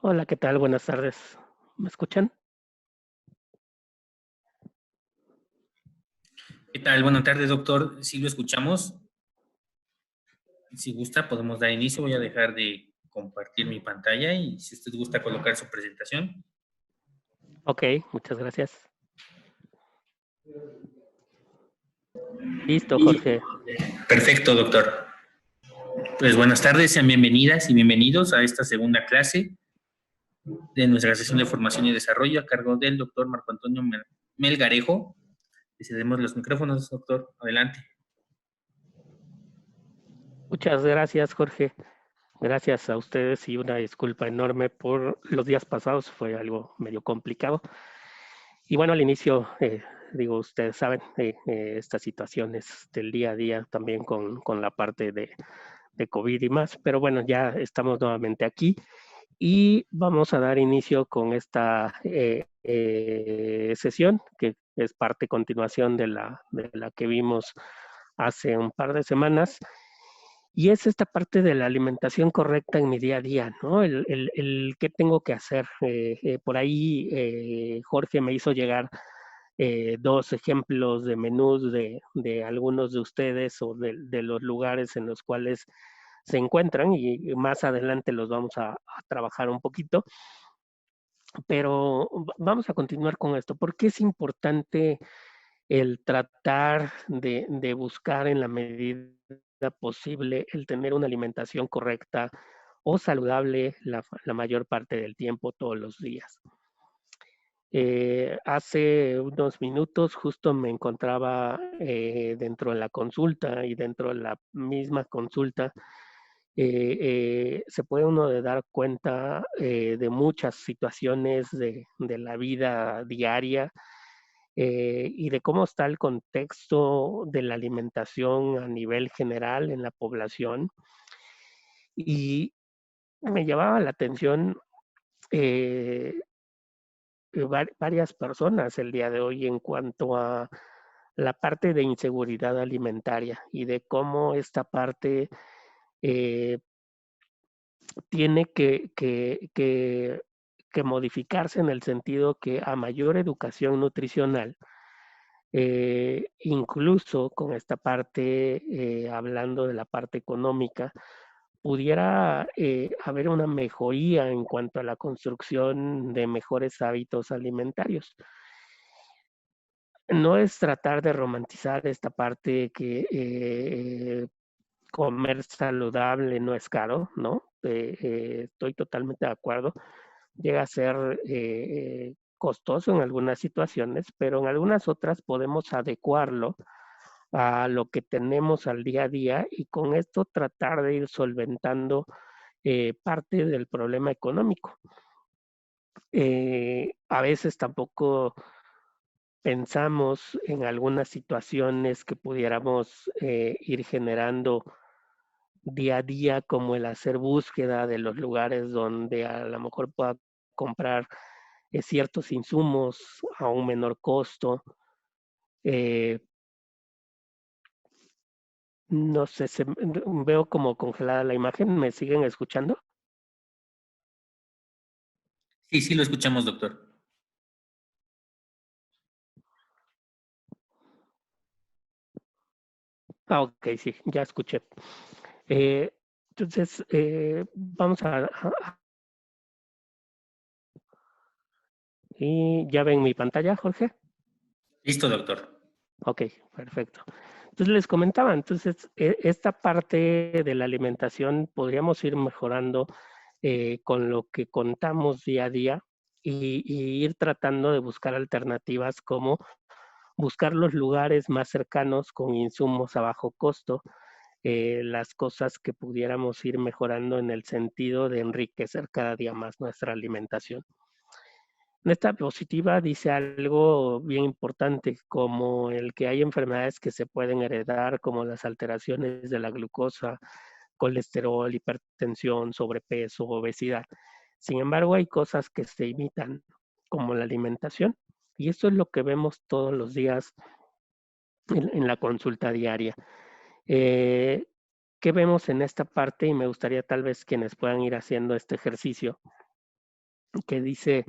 Hola, ¿qué tal? Buenas tardes. ¿Me escuchan? ¿Qué tal? Buenas tardes, doctor. Si lo escuchamos, si gusta, podemos dar inicio. Voy a dejar de compartir mi pantalla y si usted gusta colocar su presentación. Ok, muchas gracias. Listo, Jorge. Perfecto, doctor. Pues buenas tardes, sean bienvenidas y bienvenidos a esta segunda clase de nuestra sesión de formación y desarrollo a cargo del doctor Marco Antonio Melgarejo. Le cedemos los micrófonos, doctor. Adelante. Muchas gracias, Jorge. Gracias a ustedes y una disculpa enorme por los días pasados. Fue algo medio complicado. Y bueno, al inicio, digo, ustedes saben, estas situaciones del día a día también con la parte de COVID y más. Pero bueno, ya estamos nuevamente aquí. Y vamos a dar inicio con esta sesión, que es parte continuación de la que vimos hace un par de semanas, y es esta parte de la alimentación correcta en mi día a día, ¿no? El qué tengo que hacer. Por ahí Jorge me hizo llegar dos ejemplos de menús de algunos de ustedes o de los lugares en los cuales se encuentran y más adelante los vamos a trabajar un poquito, pero vamos a continuar con esto. ¿Por qué es importante el tratar de buscar en la medida posible el tener una alimentación correcta o saludable la mayor parte del tiempo, todos los días? Hace unos minutos justo me encontraba dentro de la consulta y dentro de la misma consulta se puede uno de dar cuenta de muchas situaciones de la vida diaria y de cómo está el contexto de la alimentación a nivel general en la población. Y me llamaba la atención eh, varias personas el día de hoy en cuanto a la parte de inseguridad alimentaria y de cómo esta parte eh, tiene que modificarse en el sentido que a mayor educación nutricional, incluso con esta parte, hablando de la parte económica, pudiera haber una mejoría en cuanto a la construcción de mejores hábitos alimentarios. No es tratar de romantizar esta parte que comer saludable no es caro, ¿no? Estoy totalmente de acuerdo. Llega a ser costoso en algunas situaciones, pero en algunas otras podemos adecuarlo a lo que tenemos al día a día y con esto tratar de ir solventando parte del problema económico. A veces tampoco pensamos en algunas situaciones que pudiéramos ir generando día a día, como el hacer búsqueda de los lugares donde a lo mejor pueda comprar ciertos insumos a un menor costo. Eh, no sé, veo como congelada la imagen. ¿Me siguen escuchando? Sí, sí lo escuchamos, doctor. Ah, ok, sí, ya escuché. Eh, entonces, vamos y ya ven mi pantalla, Jorge. Listo, doctor. Ok, perfecto. Entonces les comentaba, entonces esta parte de la alimentación podríamos ir mejorando con lo que contamos día a día y ir tratando de buscar alternativas como buscar los lugares más cercanos con insumos a bajo costo, las cosas que pudiéramos ir mejorando en el sentido de enriquecer cada día más nuestra alimentación. En esta diapositiva dice algo bien importante, como el que hay enfermedades que se pueden heredar, como las alteraciones de la glucosa, colesterol, hipertensión, sobrepeso, obesidad. Sin embargo, hay cosas que se imitan, como la alimentación, y esto es lo que vemos todos los días en la consulta diaria. Eh, ¿Qué vemos en esta parte? Y me gustaría tal vez quienes puedan ir haciendo este ejercicio que dice,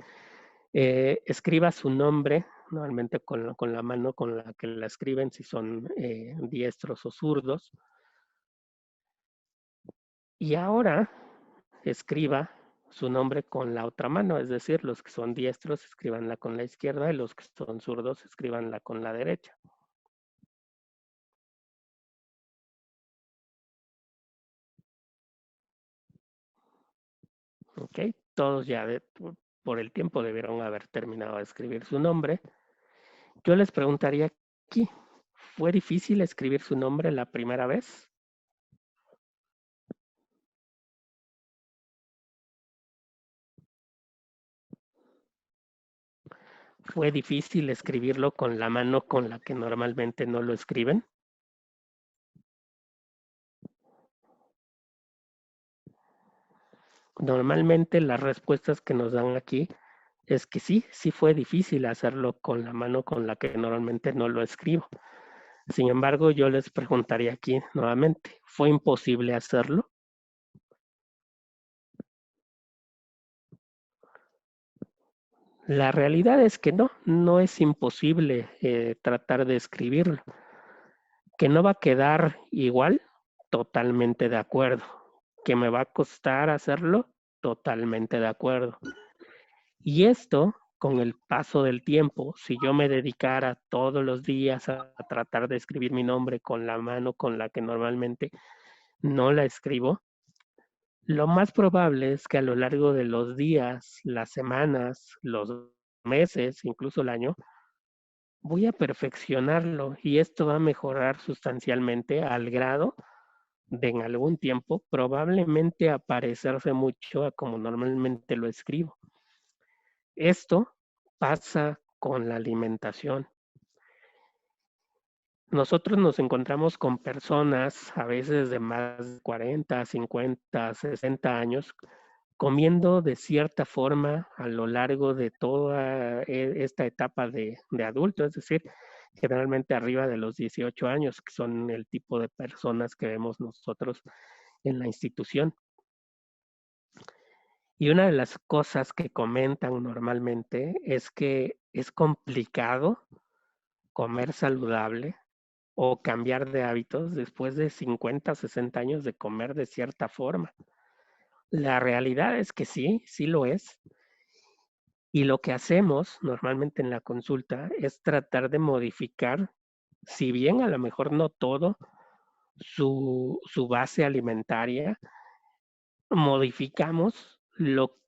escriba su nombre, normalmente con la mano con la que la escriben, si son diestros o zurdos. Y ahora escriba su nombre con la otra mano, es decir, los que son diestros escríbanla con la izquierda y los que son zurdos escríbanla con la derecha. Ok, todos ya por el tiempo debieron haber terminado de escribir su nombre. Yo les preguntaría aquí, ¿fue difícil escribir su nombre la primera vez? ¿Fue difícil escribirlo con la mano con la que normalmente no lo escriben? Normalmente las respuestas que nos dan aquí es que sí, sí fue difícil hacerlo con la mano con la que normalmente no lo escribo. Sin embargo, yo les preguntaría aquí nuevamente, ¿fue imposible hacerlo? La realidad es que no, no es imposible tratar de escribirlo. Que no va a quedar igual, totalmente de acuerdo. Que me va a costar hacerlo, totalmente de acuerdo. Y esto, con el paso del tiempo, si yo me dedicara todos los días a tratar de escribir mi nombre con la mano con la que normalmente no la escribo, lo más probable es que a lo largo de los días, las semanas, los meses, incluso el año, voy a perfeccionarlo y esto va a mejorar sustancialmente al grado de en algún tiempo probablemente aparecerse mucho a como normalmente lo escribo. Esto pasa con la alimentación. Nosotros nos encontramos con personas a veces de más de 40, 50, 60 años comiendo de cierta forma a lo largo de toda esta etapa de adulto, es decir, generalmente arriba de los 18 años, que son el tipo de personas que vemos nosotros en la institución. Y una de las cosas que comentan normalmente es que es complicado comer saludable o cambiar de hábitos después de 50, 60 años de comer de cierta forma. La realidad es que sí, sí lo es. Y lo que hacemos normalmente en la consulta es tratar de modificar, si bien a lo mejor no todo, su base alimentaria, modificamos lo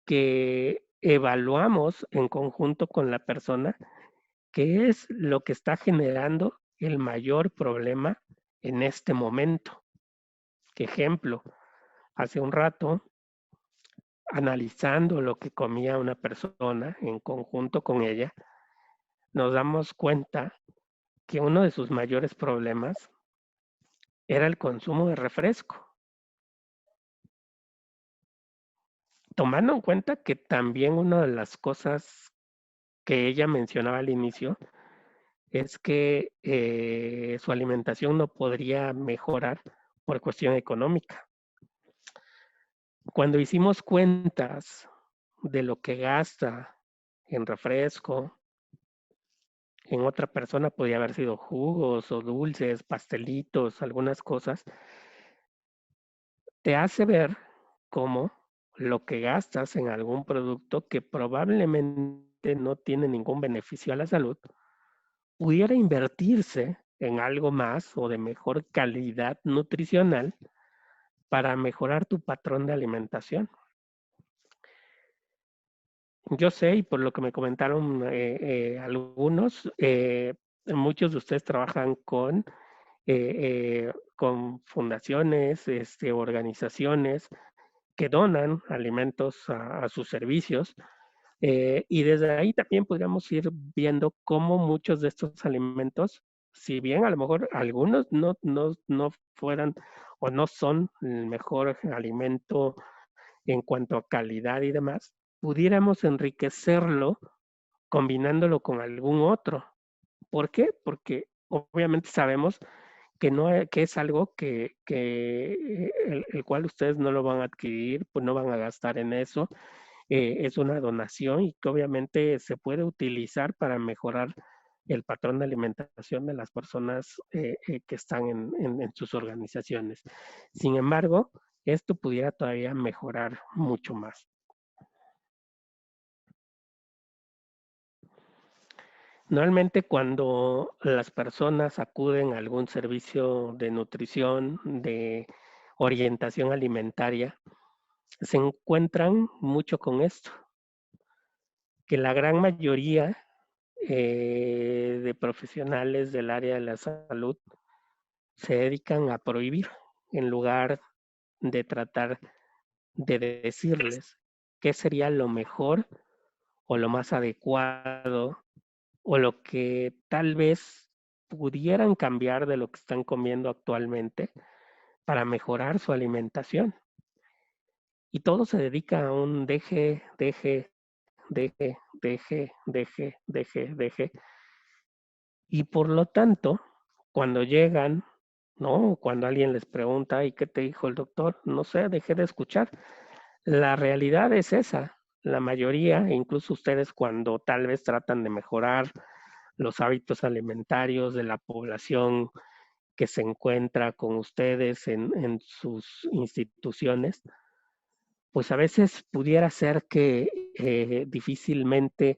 que evaluamos en conjunto con la persona, que es lo que está generando el mayor problema en este momento. Ejemplo, hace un rato, analizando lo que comía una persona en conjunto con ella, nos damos cuenta que uno de sus mayores problemas era el consumo de refresco. Tomando en cuenta que también una de las cosas que ella mencionaba al inicio es que su alimentación no podría mejorar por cuestión económica. Cuando hicimos cuentas de lo que gasta en refresco, en otra persona podía haber sido jugos o dulces, pastelitos, algunas cosas, te hace ver cómo lo que gastas en algún producto que probablemente no tiene ningún beneficio a la salud, pudiera invertirse en algo más o de mejor calidad nutricional para mejorar tu patrón de alimentación. Yo sé, y por lo que me comentaron algunos, muchos de ustedes trabajan con fundaciones, organizaciones que donan alimentos a sus servicios. Y desde ahí también podríamos ir viendo cómo muchos de estos alimentos, si bien a lo mejor algunos no fueran o no son el mejor alimento en cuanto a calidad y demás, pudiéramos enriquecerlo combinándolo con algún otro. ¿Por qué? Porque obviamente sabemos que no que es algo que el cual ustedes no lo van a adquirir, pues no van a gastar en eso es una donación y que obviamente se puede utilizar para mejorar el patrón de alimentación de las personas que están en sus organizaciones. Sin embargo, esto pudiera todavía mejorar mucho más. Normalmente cuando las personas acuden a algún servicio de nutrición, de orientación alimentaria, se encuentran mucho con esto, que la gran mayoría de profesionales del área de la salud se dedican a prohibir en lugar de tratar de decirles qué sería lo mejor o lo más adecuado o lo que tal vez pudieran cambiar de lo que están comiendo actualmente para mejorar su alimentación. Y todo se dedica a un deje, deje, deje, deje, deje, deje, deje. Y por lo tanto, cuando llegan, ¿no? Cuando alguien les pregunta, ¿y qué te dijo el doctor? No sé, dejé de escuchar. La realidad es esa. La mayoría, incluso ustedes cuando tal vez tratan de mejorar los hábitos alimentarios de la población que se encuentra con ustedes en sus instituciones, pues a veces pudiera ser que difícilmente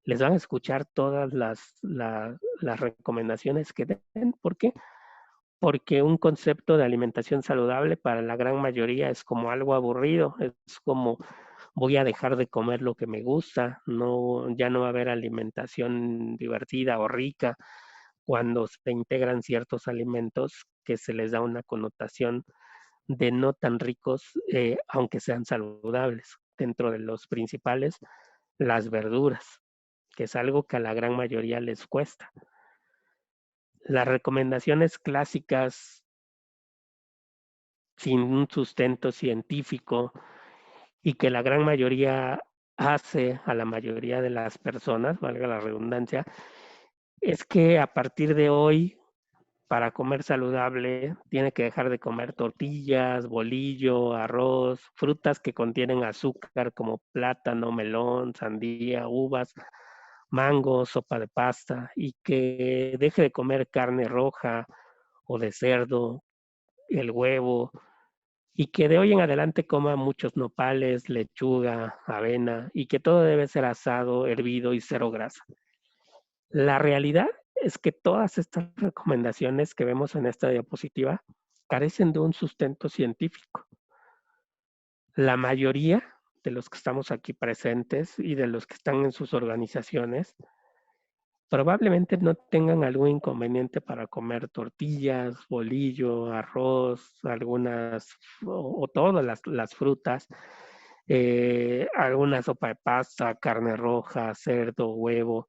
les van a escuchar todas las recomendaciones que den. ¿Por qué? Porque un concepto de alimentación saludable para la gran mayoría es como algo aburrido, es como voy a dejar de comer lo que me gusta, no, ya no va a haber alimentación divertida o rica cuando se integran ciertos alimentos que se les da una connotación de no tan ricos, aunque sean saludables. Dentro de los principales, las verduras, que es algo que a la gran mayoría les cuesta. Las recomendaciones clásicas sin un sustento científico y que la gran mayoría hace a la mayoría de las personas, valga la redundancia, es que a partir de hoy, para comer saludable, tiene que dejar de comer tortillas, bolillo, arroz, frutas que contienen azúcar como plátano, melón, sandía, uvas, mango, sopa de pasta, y que deje de comer carne roja o de cerdo, el huevo, y que de hoy en adelante coma muchos nopales, lechuga, avena, y que todo debe ser asado, hervido y cero grasa. La realidad es que todas estas recomendaciones que vemos en esta diapositiva carecen de un sustento científico. La mayoría de los que estamos aquí presentes y de los que están en sus organizaciones probablemente no tengan algún inconveniente para comer tortillas, bolillo, arroz, algunas o todas las frutas, alguna sopa de pasta, carne roja, cerdo, huevo.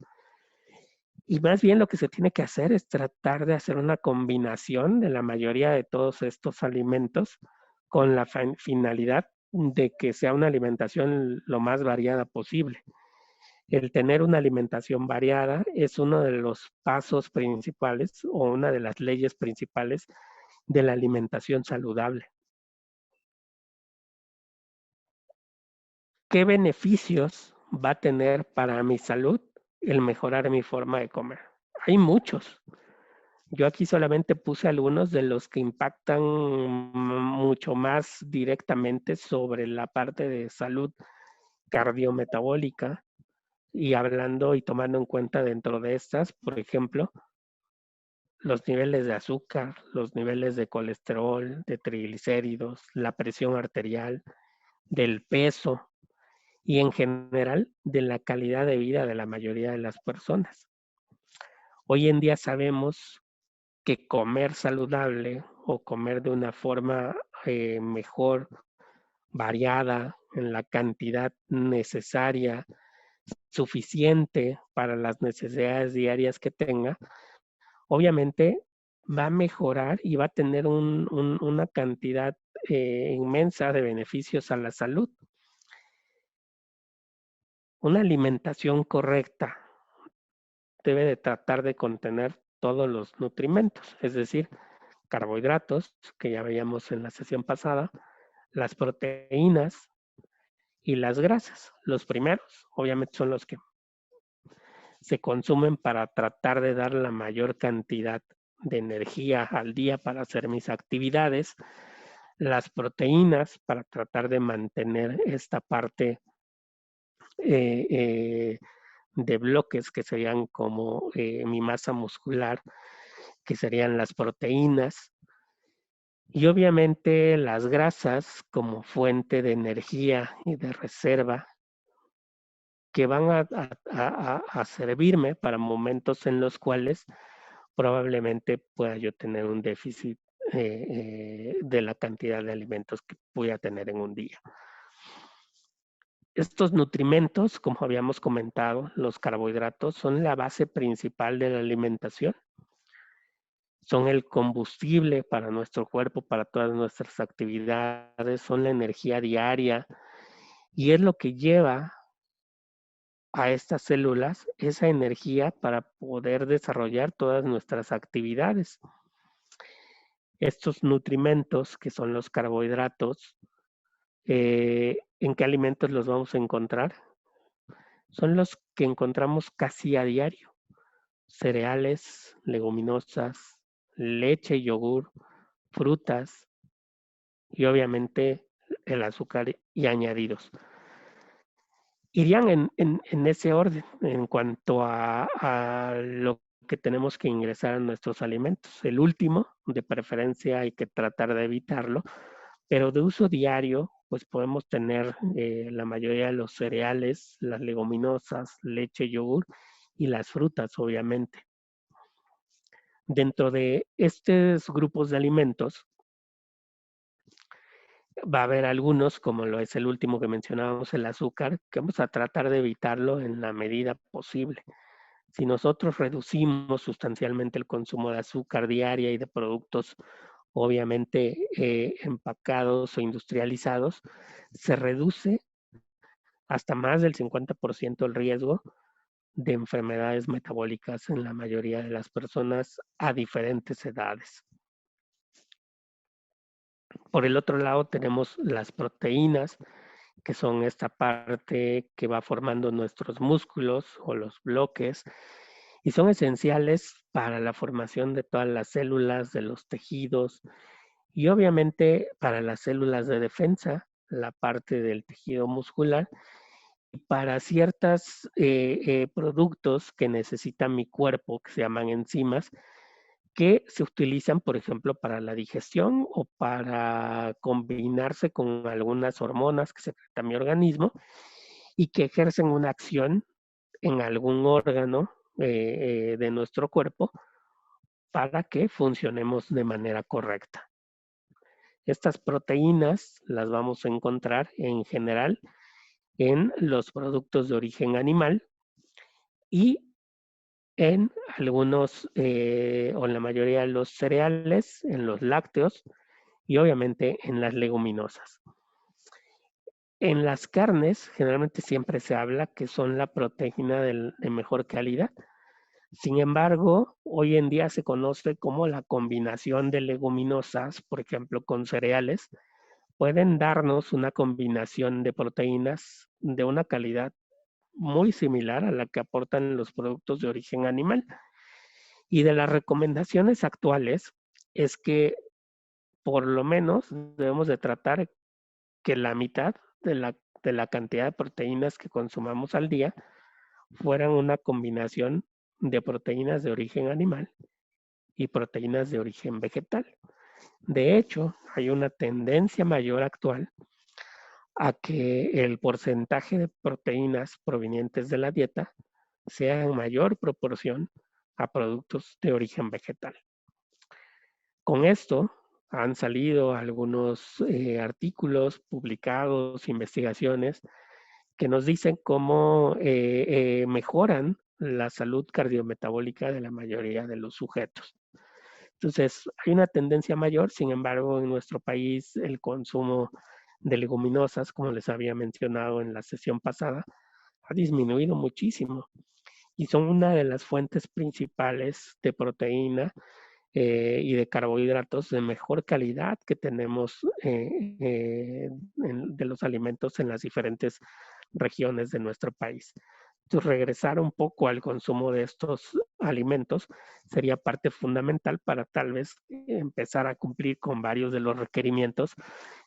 Y más bien lo que se tiene que hacer es tratar de hacer una combinación de la mayoría de todos estos alimentos con la finalidad de que sea una alimentación lo más variada posible. El tener una alimentación variada es uno de los pasos principales o una de las leyes principales de la alimentación saludable. ¿Qué beneficios va a tener para mi salud el mejorar mi forma de comer? Hay muchos. Yo aquí solamente puse algunos de los que impactan mucho más directamente sobre la parte de salud cardiometabólica y hablando y tomando en cuenta dentro de estas, por ejemplo, los niveles de azúcar, los niveles de colesterol, de triglicéridos, la presión arterial, del peso y en general de la calidad de vida de la mayoría de las personas. Hoy en día sabemos que comer saludable o comer de una forma mejor, variada, en la cantidad necesaria, suficiente para las necesidades diarias que tenga, obviamente va a mejorar y va a tener una cantidad inmensa de beneficios a la salud. Una alimentación correcta debe de tratar de contener todos los nutrimentos, es decir, carbohidratos, que ya veíamos en la sesión pasada, las proteínas y las grasas. Los primeros, obviamente, son los que se consumen para tratar de dar la mayor cantidad de energía al día para hacer mis actividades. Las proteínas para tratar de mantener esta parte de bloques que serían como mi masa muscular, que serían las proteínas. Y obviamente las grasas como fuente de energía y de reserva que van a servirme para momentos en los cuales probablemente pueda yo tener un déficit de la cantidad de alimentos que voy a tener en un día. Estos nutrimentos, como habíamos comentado, los carbohidratos, son la base principal de la alimentación. Son el combustible para nuestro cuerpo, para todas nuestras actividades, son la energía diaria y es lo que lleva a estas células esa energía para poder desarrollar todas nuestras actividades. Estos nutrimentos, que son los carbohidratos, ¿en qué alimentos los vamos a encontrar? Son los que encontramos casi a diario. Cereales, leguminosas, leche y yogur, frutas y obviamente el azúcar y añadidos. Irían en ese orden en cuanto a lo que tenemos que ingresar a nuestros alimentos. El último, de preferencia, hay que tratar de evitarlo, pero de uso diario, pues podemos tener la mayoría de los cereales, las leguminosas, leche, yogur y las frutas, obviamente. Dentro de estos grupos de alimentos, va a haber algunos, como lo es el último que mencionábamos, el azúcar, que vamos a tratar de evitarlo en la medida posible. Si nosotros reducimos sustancialmente el consumo de azúcar diaria y de productos obviamente empacados o industrializados, se reduce hasta más del 50% el riesgo de enfermedades metabólicas en la mayoría de las personas a diferentes edades. Por el otro lado tenemos las proteínas, que son esta parte que va formando nuestros músculos o los bloques y son esenciales para la formación de todas las células, de los tejidos y obviamente para las células de defensa, la parte del tejido muscular y para ciertos productos que necesita mi cuerpo, que se llaman enzimas, que se utilizan, por ejemplo, para la digestión o para combinarse con algunas hormonas que secreta mi organismo y que ejercen una acción en algún órgano de nuestro cuerpo para que funcionemos de manera correcta. Estas proteínas las vamos a encontrar en general en los productos de origen animal y en algunos o en la mayoría de los cereales, en los lácteos y obviamente en las leguminosas. En las carnes, generalmente siempre se habla que son la proteína de mejor calidad. Sin embargo, hoy en día se conoce como la combinación de leguminosas, por ejemplo, con cereales, pueden darnos una combinación de proteínas de una calidad muy similar a la que aportan los productos de origen animal. Y de las recomendaciones actuales es que por lo menos debemos de tratar que la mitad de la cantidad de proteínas que consumamos al día fueran una combinación de proteínas de origen animal y proteínas de origen vegetal. De hecho, hay una tendencia mayor actual a que el porcentaje de proteínas provenientes de la dieta sea en mayor proporción a productos de origen vegetal. Con esto han salido algunos artículos publicados, investigaciones, que nos dicen cómo mejoran la salud cardiometabólica de la mayoría de los sujetos. Entonces, hay una tendencia mayor, sin embargo, en nuestro país el consumo de leguminosas, como les había mencionado en la sesión pasada, ha disminuido muchísimo y son una de las fuentes principales de proteína y de carbohidratos de mejor calidad que tenemos de los alimentos en las diferentes regiones de nuestro país. Entonces, regresar un poco al consumo de estos alimentos sería parte fundamental para tal vez empezar a cumplir con varios de los requerimientos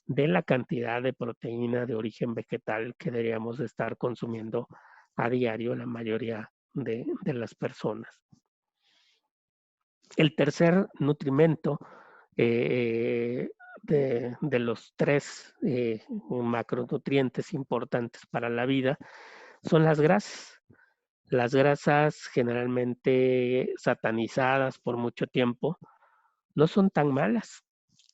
de la cantidad de proteína de origen vegetal que deberíamos estar consumiendo a diario la mayoría de las personas. El tercer nutrimento de los 3 macronutrientes importantes para la vida son las grasas. Las grasas generalmente satanizadas por mucho tiempo no son tan malas,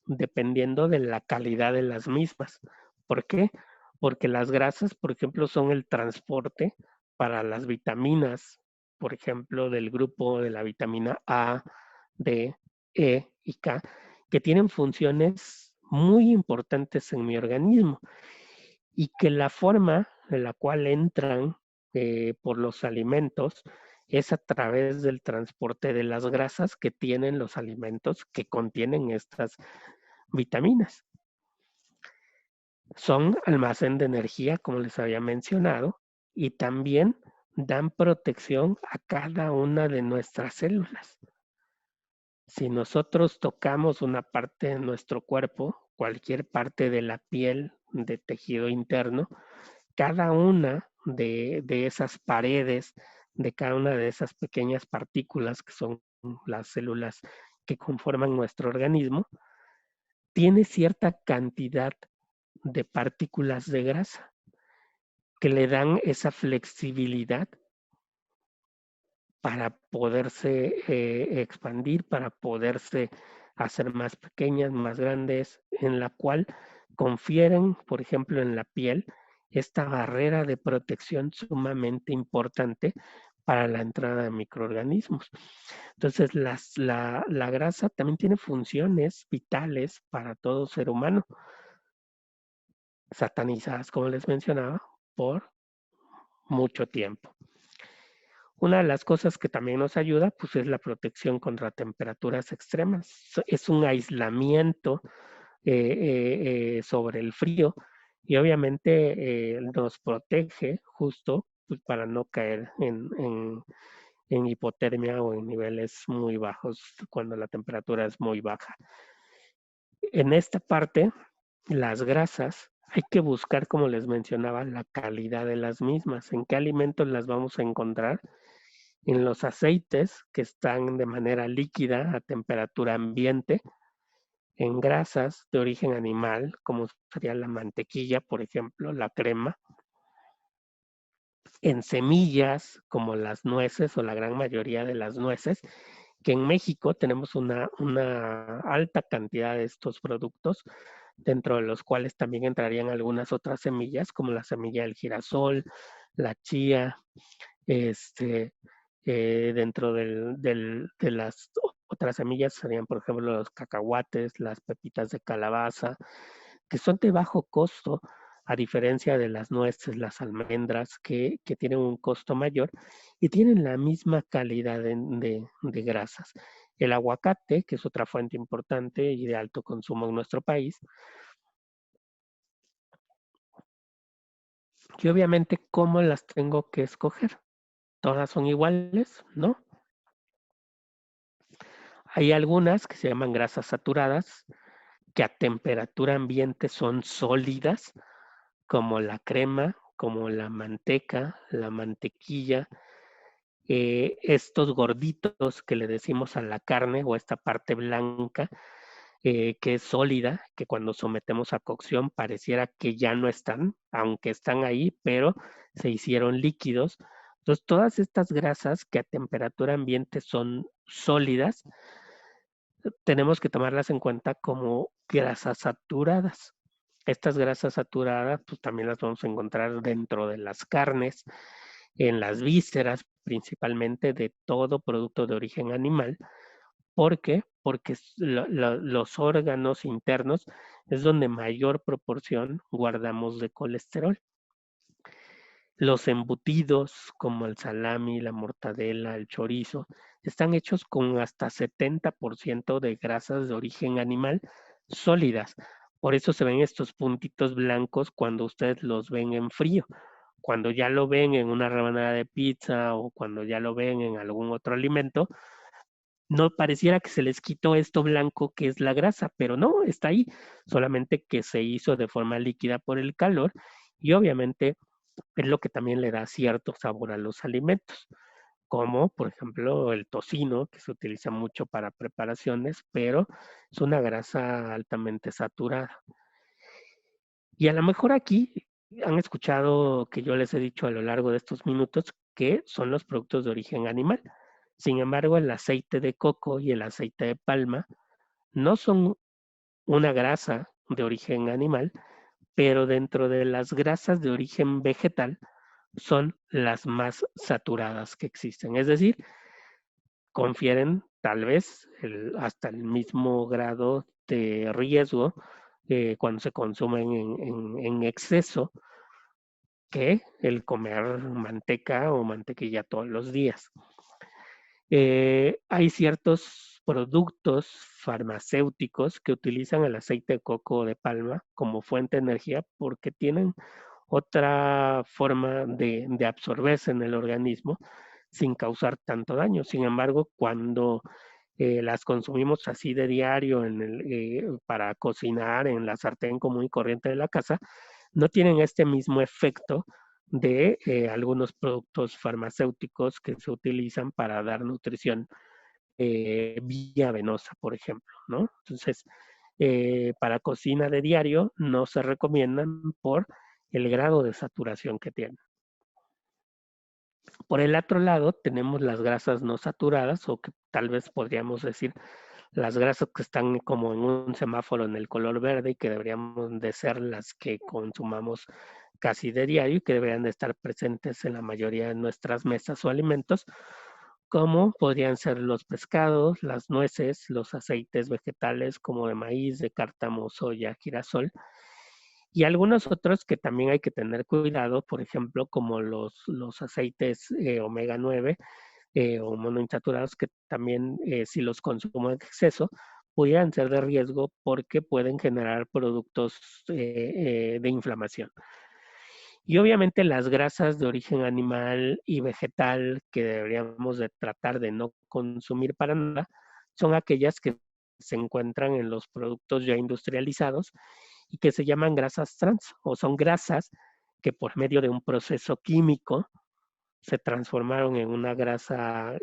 dependiendo de la calidad de las mismas. ¿Por qué? Porque las grasas, por ejemplo, son el transporte para las vitaminas, por ejemplo, del grupo de la vitamina A, D, E y K, que tienen funciones muy importantes en mi organismo y que la forma en la cual entran por los alimentos es a través del transporte de las grasas que tienen los alimentos que contienen estas vitaminas. Son almacén de energía, como les había mencionado, y también dan protección a cada una de nuestras células. Si nosotros tocamos una parte de nuestro cuerpo, cualquier parte de la piel, de tejido interno, cada una de esas paredes, de cada una de esas pequeñas partículas que son las células que conforman nuestro organismo, tiene cierta cantidad de partículas de grasa que le dan esa flexibilidad para poderse expandir, para poderse hacer más pequeñas, más grandes, en la cual confieren, por ejemplo, en la piel, esta barrera de protección sumamente importante para la entrada de microorganismos. Entonces, la grasa también tiene funciones vitales para todo ser humano, satanizadas, como les mencionaba, por mucho tiempo. Una de las cosas que también nos ayuda, pues, es la protección contra temperaturas extremas. Es un aislamiento sobre el frío y obviamente nos protege justo pues, para no caer en hipotermia o en niveles muy bajos cuando la temperatura es muy baja. En esta parte, las grasas, hay que buscar, como les mencionaba, la calidad de las mismas. ¿En qué alimentos las vamos a encontrar? En los aceites que están de manera líquida a temperatura ambiente, en grasas de origen animal, como sería la mantequilla, por ejemplo, la crema, en semillas como las nueces o la gran mayoría de las nueces, que en México tenemos una alta cantidad de estos productos, dentro de los cuales también entrarían algunas otras semillas, como la semilla del girasol, la chía, dentro de las otras semillas serían, por ejemplo, los cacahuates, las pepitas de calabaza, que son de bajo costo, a diferencia de las nueces, las almendras, que tienen un costo mayor y tienen la misma calidad de grasas. El aguacate, que es otra fuente importante y de alto consumo en nuestro país, y obviamente, ¿cómo las tengo que escoger? ¿Todas son iguales? ¿No? Hay algunas que se llaman grasas saturadas, que a temperatura ambiente son sólidas, como la crema, como la manteca, la mantequilla, estos gorditos que le decimos a la carne o esta parte blanca que es sólida, que cuando sometemos a cocción pareciera que ya no están, aunque están ahí, pero se hicieron líquidos. Entonces, todas estas grasas que a temperatura ambiente son sólidas, tenemos que tomarlas en cuenta como grasas saturadas. Estas grasas saturadas, pues también las vamos a encontrar dentro de las carnes, en las vísceras, principalmente de todo producto de origen animal. ¿Por qué? Porque los órganos internos es donde mayor proporción guardamos de colesterol. Los embutidos como el salami, la mortadela, el chorizo, están hechos con hasta 70% de grasas de origen animal sólidas. Por eso se ven estos puntitos blancos cuando ustedes los ven en frío. Cuando ya lo ven en una rebanada de pizza o cuando ya lo ven en algún otro alimento, no pareciera que se les quitó esto blanco que es la grasa, pero no, está ahí, solamente que se hizo de forma líquida por el calor y obviamente es lo que también le da cierto sabor a los alimentos, como por ejemplo el tocino, que se utiliza mucho para preparaciones, pero es una grasa altamente saturada. Y a lo mejor aquí han escuchado que yo les he dicho a lo largo de estos minutos que son los productos de origen animal. Sin embargo, el aceite de coco y el aceite de palma no son una grasa de origen animal, pero dentro de las grasas de origen vegetal son las más saturadas que existen. Es decir, confieren tal vez hasta el mismo grado de riesgo cuando se consumen en exceso que el comer manteca o mantequilla todos los días. Hay ciertos productos farmacéuticos que utilizan el aceite de coco o de palma como fuente de energía porque tienen otra forma de absorberse en el organismo sin causar tanto daño. Sin embargo, cuando las consumimos así de diario para cocinar en la sartén común y corriente de la casa, no tienen este mismo efecto de algunos productos farmacéuticos que se utilizan para dar nutrición vía venosa, por ejemplo, ¿no? Entonces, para cocina de diario no se recomiendan por el grado de saturación que tienen. Por el otro lado, tenemos las grasas no saturadas, o que tal vez podríamos decir las grasas que están como en un semáforo en el color verde y que deberíamos de ser las que consumamos casi de diario y que deberían de estar presentes en la mayoría de nuestras mesas o alimentos, como podrían ser los pescados, las nueces, los aceites vegetales como de maíz, de cártamo, soya, girasol, y algunos otros que también hay que tener cuidado, por ejemplo, como los aceites omega 9 o monoinsaturados, que también si los consumo en exceso, pudieran ser de riesgo porque pueden generar productos de inflamación. Y obviamente las grasas de origen animal y vegetal que deberíamos de tratar de no consumir para nada son aquellas que se encuentran en los productos ya industrializados y que se llaman grasas trans o son grasas que por medio de un proceso químico se transformaron en una grasa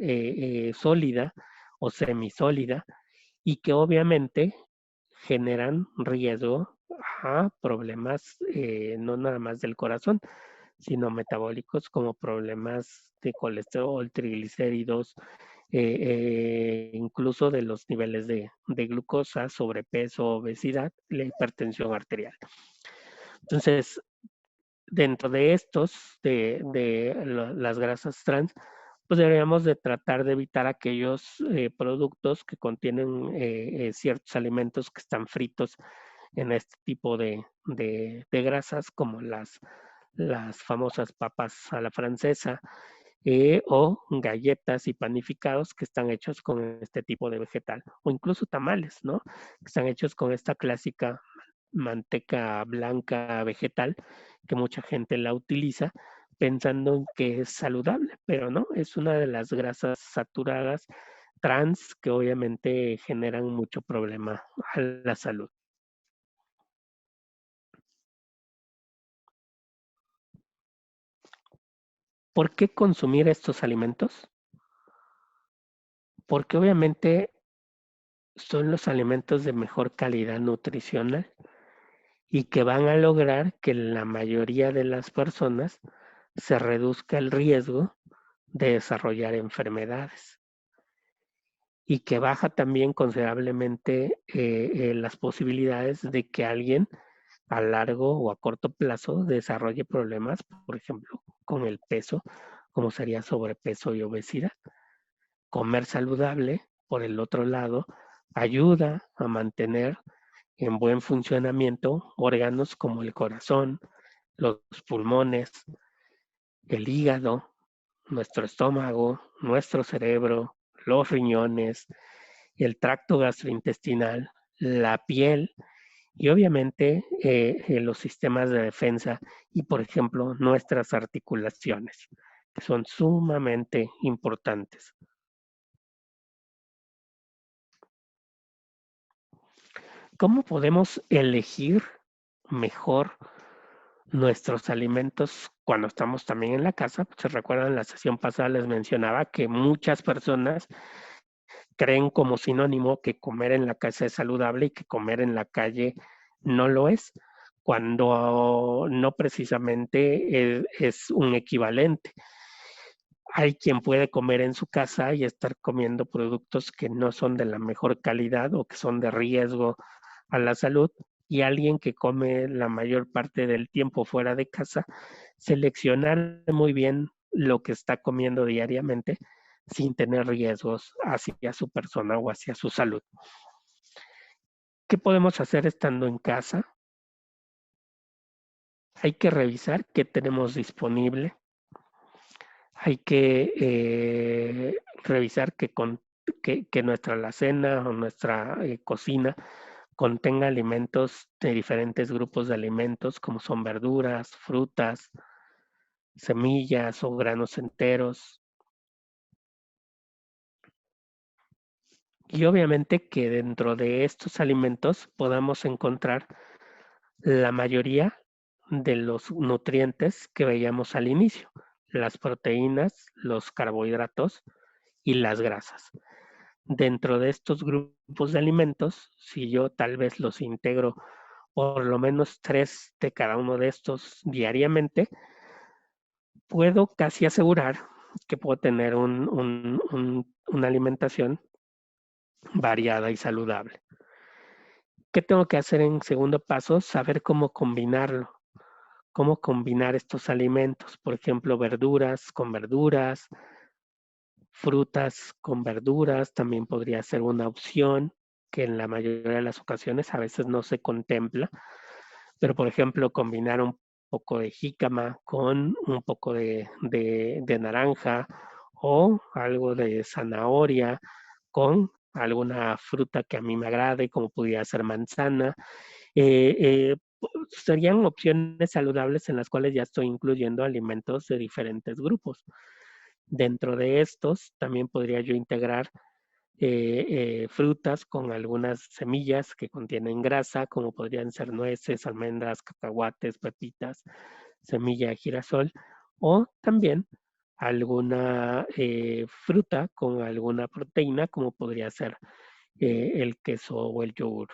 sólida o semisólida y que obviamente generan riesgo a problemas no nada más del corazón, sino metabólicos como problemas de colesterol, triglicéridos, incluso de los niveles de glucosa, sobrepeso, obesidad, la hipertensión arterial. Entonces, dentro de estos, las grasas trans, pues deberíamos de tratar de evitar aquellos productos que contienen ciertos alimentos que están fritos en este tipo de grasas, como las famosas papas a la francesa o galletas y panificados que están hechos con este tipo de vegetal, o incluso tamales, ¿no? Que están hechos con esta clásica manteca blanca vegetal que mucha gente la utiliza pensando que es saludable, pero no, es una de las grasas saturadas trans que obviamente generan mucho problema a la salud. ¿Por qué consumir estos alimentos? Porque obviamente son los alimentos de mejor calidad nutricional y que van a lograr que la mayoría de las personas se reduzca el riesgo de desarrollar enfermedades y que baja también considerablemente las posibilidades de que alguien a largo o a corto plazo desarrolle problemas, por ejemplo, con el peso, como sería sobrepeso y obesidad. Comer saludable, por el otro lado, ayuda a mantener en buen funcionamiento órganos como el corazón, los pulmones, el hígado, nuestro estómago, nuestro cerebro, los riñones, el tracto gastrointestinal, la piel Y obviamente los sistemas de defensa y, por ejemplo, nuestras articulaciones, que son sumamente importantes. ¿Cómo podemos elegir mejor nuestros alimentos cuando estamos también en la casa? Pues, se recuerdan, en la sesión pasada les mencionaba que muchas personas creen como sinónimo que comer en la casa es saludable y que comer en la calle no lo es, cuando no precisamente es un equivalente. Hay quien puede comer en su casa y estar comiendo productos que no son de la mejor calidad o que son de riesgo a la salud, y alguien que come la mayor parte del tiempo fuera de casa, seleccionar muy bien lo que está comiendo diariamente sin tener riesgos hacia su persona o hacia su salud. ¿Qué podemos hacer estando en casa? Hay que revisar qué tenemos disponible. Hay que revisar que nuestra alacena o nuestra cocina contenga alimentos de diferentes grupos de alimentos, como son verduras, frutas, semillas o granos enteros. Y obviamente que dentro de estos alimentos podamos encontrar la mayoría de los nutrientes que veíamos al inicio: las proteínas, los carbohidratos y las grasas. Dentro de estos grupos de alimentos, si yo tal vez los integro por lo menos 3 de cada uno de estos diariamente, puedo casi asegurar que puedo tener una alimentación variada y saludable. ¿Qué tengo que hacer en segundo paso? Saber cómo combinarlo, cómo combinar estos alimentos, por ejemplo, verduras, frutas con verduras, también podría ser una opción que en la mayoría de las ocasiones a veces no se contempla, pero por ejemplo, combinar un poco de jícama con un poco de naranja, o algo de zanahoria con alguna fruta que a mí me agrade, como pudiera ser manzana. Serían opciones saludables en las cuales ya estoy incluyendo alimentos de diferentes grupos. Dentro de estos también podría yo integrar frutas con algunas semillas que contienen grasa, como podrían ser nueces, almendras, cacahuates, pepitas, semilla de girasol, o también alguna fruta con alguna proteína, como podría ser el queso o el yogur.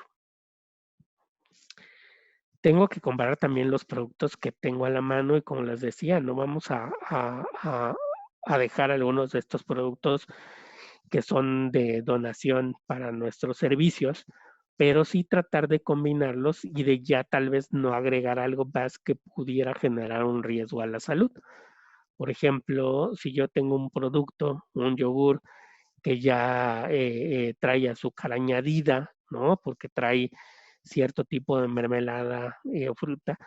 Tengo que comparar también los productos que tengo a la mano, y como les decía, no vamos a dejar algunos de estos productos que son de donación para nuestros servicios, pero sí tratar de combinarlos y de ya tal vez no agregar algo más que pudiera generar un riesgo a la salud. Por ejemplo, si yo tengo un producto, un yogur, que ya trae azúcar añadida, ¿no? Porque trae cierto tipo de mermelada o fruta,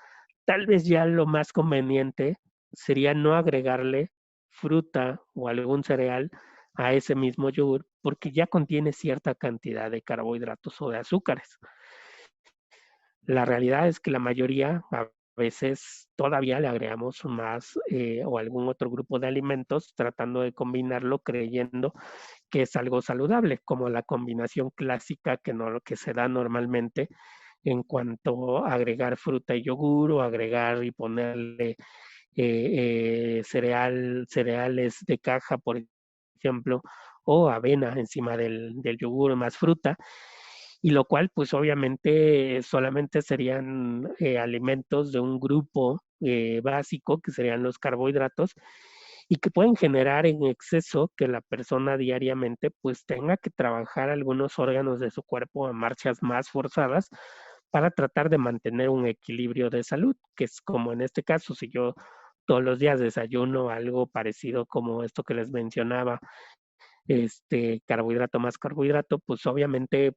tal vez ya lo más conveniente sería no agregarle fruta o algún cereal a ese mismo yogur, porque ya contiene cierta cantidad de carbohidratos o de azúcares. La realidad es que la mayoría, a veces todavía le agregamos más o algún otro grupo de alimentos, tratando de combinarlo, creyendo que es algo saludable, como la combinación clásica que, no, que se da normalmente en cuanto a agregar fruta y yogur, o agregar y ponerle cereales de caja, por ejemplo, o avena encima del yogur más fruta, y lo cual pues obviamente solamente serían alimentos de un grupo básico, que serían los carbohidratos, y que pueden generar en exceso que la persona diariamente pues tenga que trabajar algunos órganos de su cuerpo a marchas más forzadas para tratar de mantener un equilibrio de salud, que es como en este caso: si yo todos los días desayuno algo parecido como esto que les mencionaba, carbohidrato más carbohidrato, pues obviamente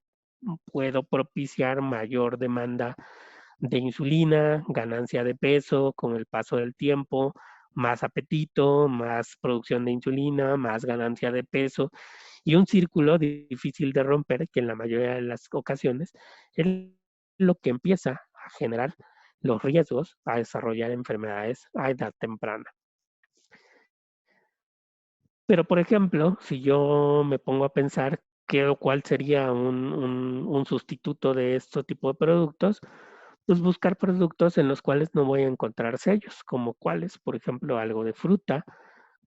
puedo propiciar mayor demanda de insulina, ganancia de peso con el paso del tiempo, más apetito, más producción de insulina, más ganancia de peso, y un círculo difícil de romper, que en la mayoría de las ocasiones es lo que empieza a generar los riesgos a desarrollar enfermedades a edad temprana. Pero, por ejemplo, si yo me pongo a pensar cuál sería un sustituto de este tipo de productos, pues buscar productos en los cuales no voy a encontrar sellos, como cuáles, por ejemplo, algo de fruta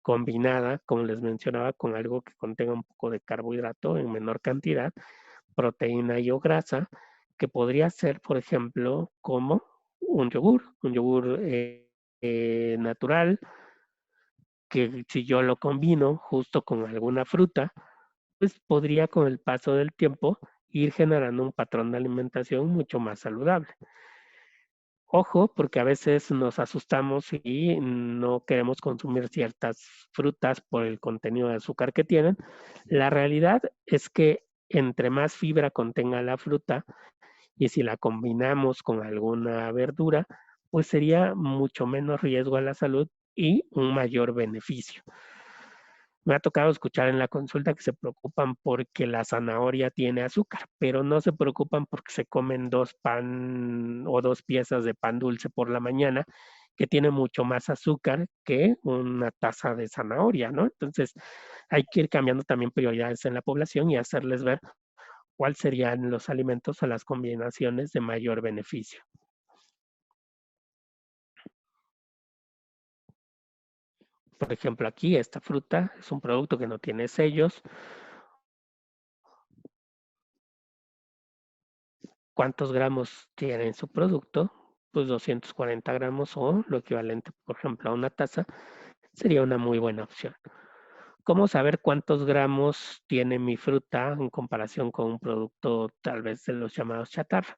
combinada, como les mencionaba, con algo que contenga un poco de carbohidrato en menor cantidad, proteína y o grasa, que podría ser, por ejemplo, como un yogur natural, que si yo lo combino justo con alguna fruta, pues podría con el paso del tiempo ir generando un patrón de alimentación mucho más saludable. Ojo, porque a veces nos asustamos y no queremos consumir ciertas frutas por el contenido de azúcar que tienen. La realidad es que entre más fibra contenga la fruta y si la combinamos con alguna verdura, pues sería mucho menos riesgo a la salud y un mayor beneficio. Me ha tocado escuchar en la consulta que se preocupan porque la zanahoria tiene azúcar, pero no se preocupan porque se comen 2 pan o 2 piezas de pan dulce por la mañana, que tiene mucho más azúcar que una taza de zanahoria, ¿no? Entonces, hay que ir cambiando también prioridades en la población y hacerles ver cuáles serían los alimentos o las combinaciones de mayor beneficio. Por ejemplo, aquí esta fruta es un producto que no tiene sellos. ¿Cuántos gramos tiene en su producto? Pues 240 gramos o lo equivalente, por ejemplo, a una taza, sería una muy buena opción. ¿Cómo saber cuántos gramos tiene mi fruta en comparación con un producto tal vez de los llamados chatarra?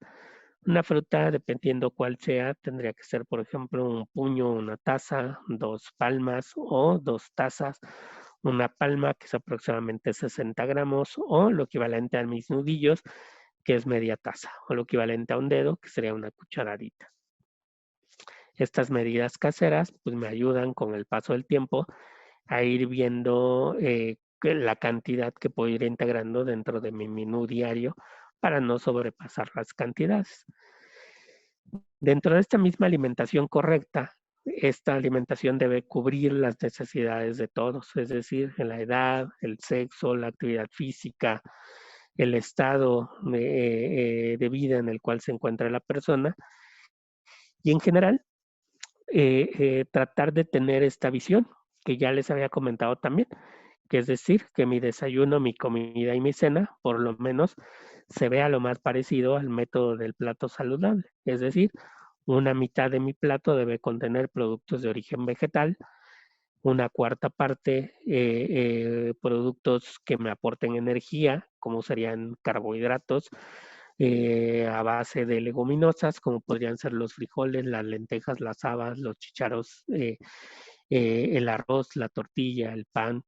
Una fruta, dependiendo cuál sea, tendría que ser, por ejemplo, un puño, una taza, 2 palmas o 2 tazas, una palma que es aproximadamente 60 gramos o lo equivalente a mis nudillos, que es media taza, o lo equivalente a un dedo, que sería una cucharadita. Estas medidas caseras pues me ayudan con el paso del tiempo a ir viendo la cantidad que puedo ir integrando dentro de mi menú diario para no sobrepasar las cantidades. Dentro de esta misma alimentación correcta, esta alimentación debe cubrir las necesidades de todos, es decir, en la edad, el sexo, la actividad física, el estado de vida en el cual se encuentra la persona y en general tratar de tener esta visión que ya les había comentado también, que es decir, que mi desayuno, mi comida y mi cena, por lo menos, se vea lo más parecido al método del plato saludable. Es decir, una mitad de mi plato debe contener productos de origen vegetal, una cuarta parte productos que me aporten energía, como serían carbohidratos, a base de leguminosas, como podrían ser los frijoles, las lentejas, las habas, los chícharos, el arroz, la tortilla, el pan,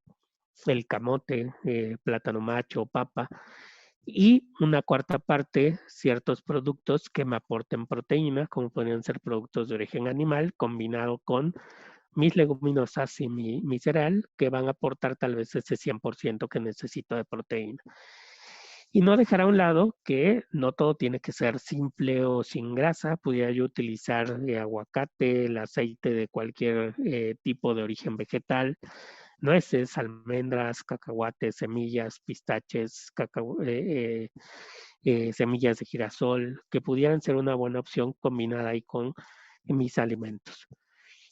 el camote, plátano macho, papa, y una cuarta parte, ciertos productos que me aporten proteína, como podrían ser productos de origen animal, combinado con mis leguminosas y mi cereal, que van a aportar tal vez ese 100% que necesito de proteína. Y no dejar a un lado que no todo tiene que ser simple o sin grasa. Pudiera yo utilizar aguacate, el aceite de cualquier tipo de origen vegetal, nueces, almendras, cacahuates, semillas, pistaches, semillas de girasol, que pudieran ser una buena opción combinada ahí con mis alimentos.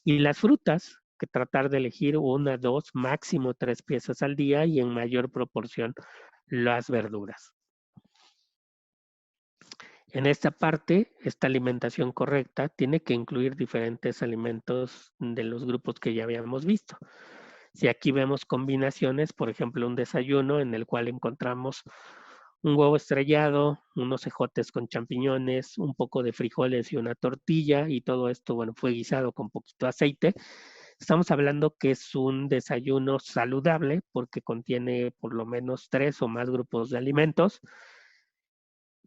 Y las frutas, que tratar de elegir una, dos, máximo 3 piezas al día y en mayor proporción las verduras. En esta parte, esta alimentación correcta tiene que incluir diferentes alimentos de los grupos que ya habíamos visto. Si aquí vemos combinaciones, por ejemplo, un desayuno en el cual encontramos un huevo estrellado, unos ejotes con champiñones, un poco de frijoles y una tortilla, y todo esto, bueno, fue guisado con poquito aceite. Estamos hablando que es un desayuno saludable porque contiene por lo menos 3 o más grupos de alimentos,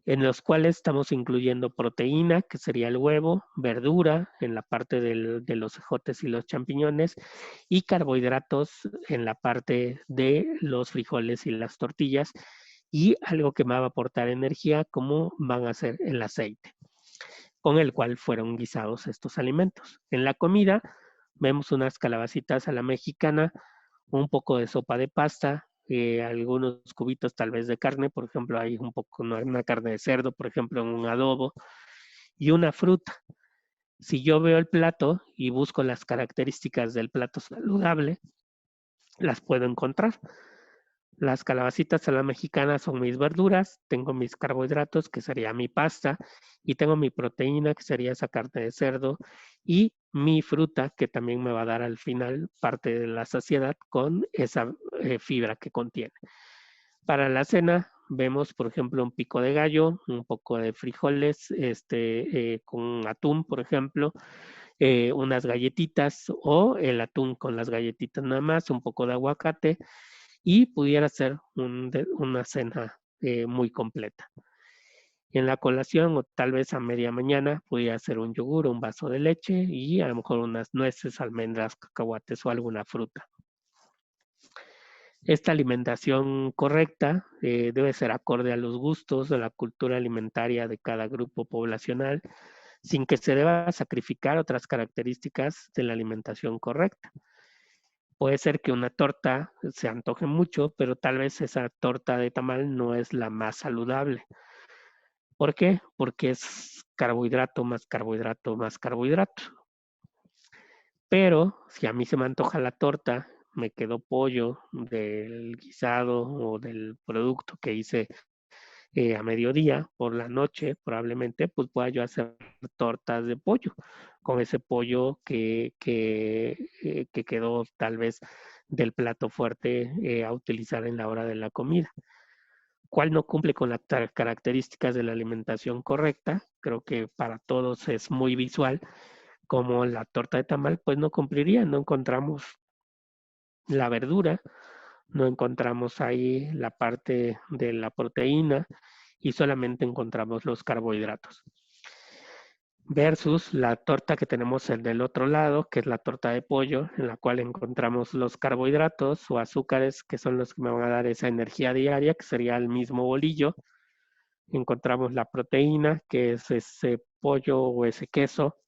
en los cuales estamos incluyendo proteína, que sería el huevo, verdura en la parte de los ejotes y los champiñones, y carbohidratos en la parte de los frijoles y las tortillas. y algo que me va a aportar energía, como van a ser el aceite, con el cual fueron guisados estos alimentos. En la comida vemos unas calabacitas a la mexicana, un poco de sopa de pasta, algunos cubitos tal vez de carne, por ejemplo, hay un poco una carne de cerdo, por ejemplo, en un adobo, y una fruta. Si yo veo el plato y busco las características del plato saludable, las puedo encontrar. Las calabacitas a la mexicana son mis verduras, tengo mis carbohidratos, que sería mi pasta, y tengo mi proteína, que sería esa carne de cerdo, y mi fruta, que también me va a dar al final parte de la saciedad con esa fibra que contiene. Para la cena vemos, por ejemplo, un pico de gallo, un poco de frijoles con atún, por ejemplo, unas galletitas o el atún con las galletitas nada más, un poco de aguacate, y pudiera ser una cena muy completa. En la colación o tal vez a media mañana pudiera ser un yogur, un vaso de leche y a lo mejor unas nueces, almendras, cacahuates o alguna fruta. Esta alimentación correcta debe ser acorde a los gustos de la cultura alimentaria de cada grupo poblacional, sin que se deba sacrificar otras características de la alimentación correcta. Puede ser que una torta se antoje mucho, pero tal vez esa torta de tamal no es la más saludable. ¿Por qué? Porque es carbohidrato más carbohidrato más carbohidrato. Pero si a mí se me antoja la torta, me quedó pollo del guisado o del producto que hice a mediodía, por la noche probablemente, pues pueda yo hacer tortas de pollo con ese pollo que quedó tal vez del plato fuerte a utilizar en la hora de la comida. ¿Cuál no cumple con las características de la alimentación correcta? Creo que para todos es muy visual, como la torta de tamal, pues no cumpliría, no encontramos la verdura, no encontramos ahí la parte de la proteína y solamente encontramos los carbohidratos. Versus la torta que tenemos del otro lado, que es la torta de pollo, en la cual encontramos los carbohidratos o azúcares, que son los que me van a dar esa energía diaria, que sería el mismo bolillo. Encontramos la proteína, que es ese pollo o ese queso.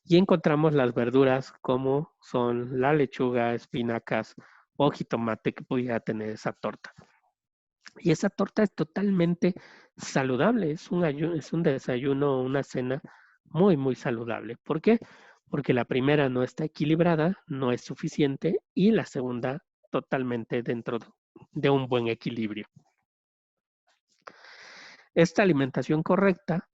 Y encontramos las verduras, como son la lechuga, espinacas o jitomate que pudiera tener esa torta. Y esa torta es totalmente saludable, es un desayuno o una cena muy, muy saludable. ¿Por qué? Porque la primera no está equilibrada, no es suficiente, y la segunda totalmente dentro de un buen equilibrio. Esta alimentación correcta,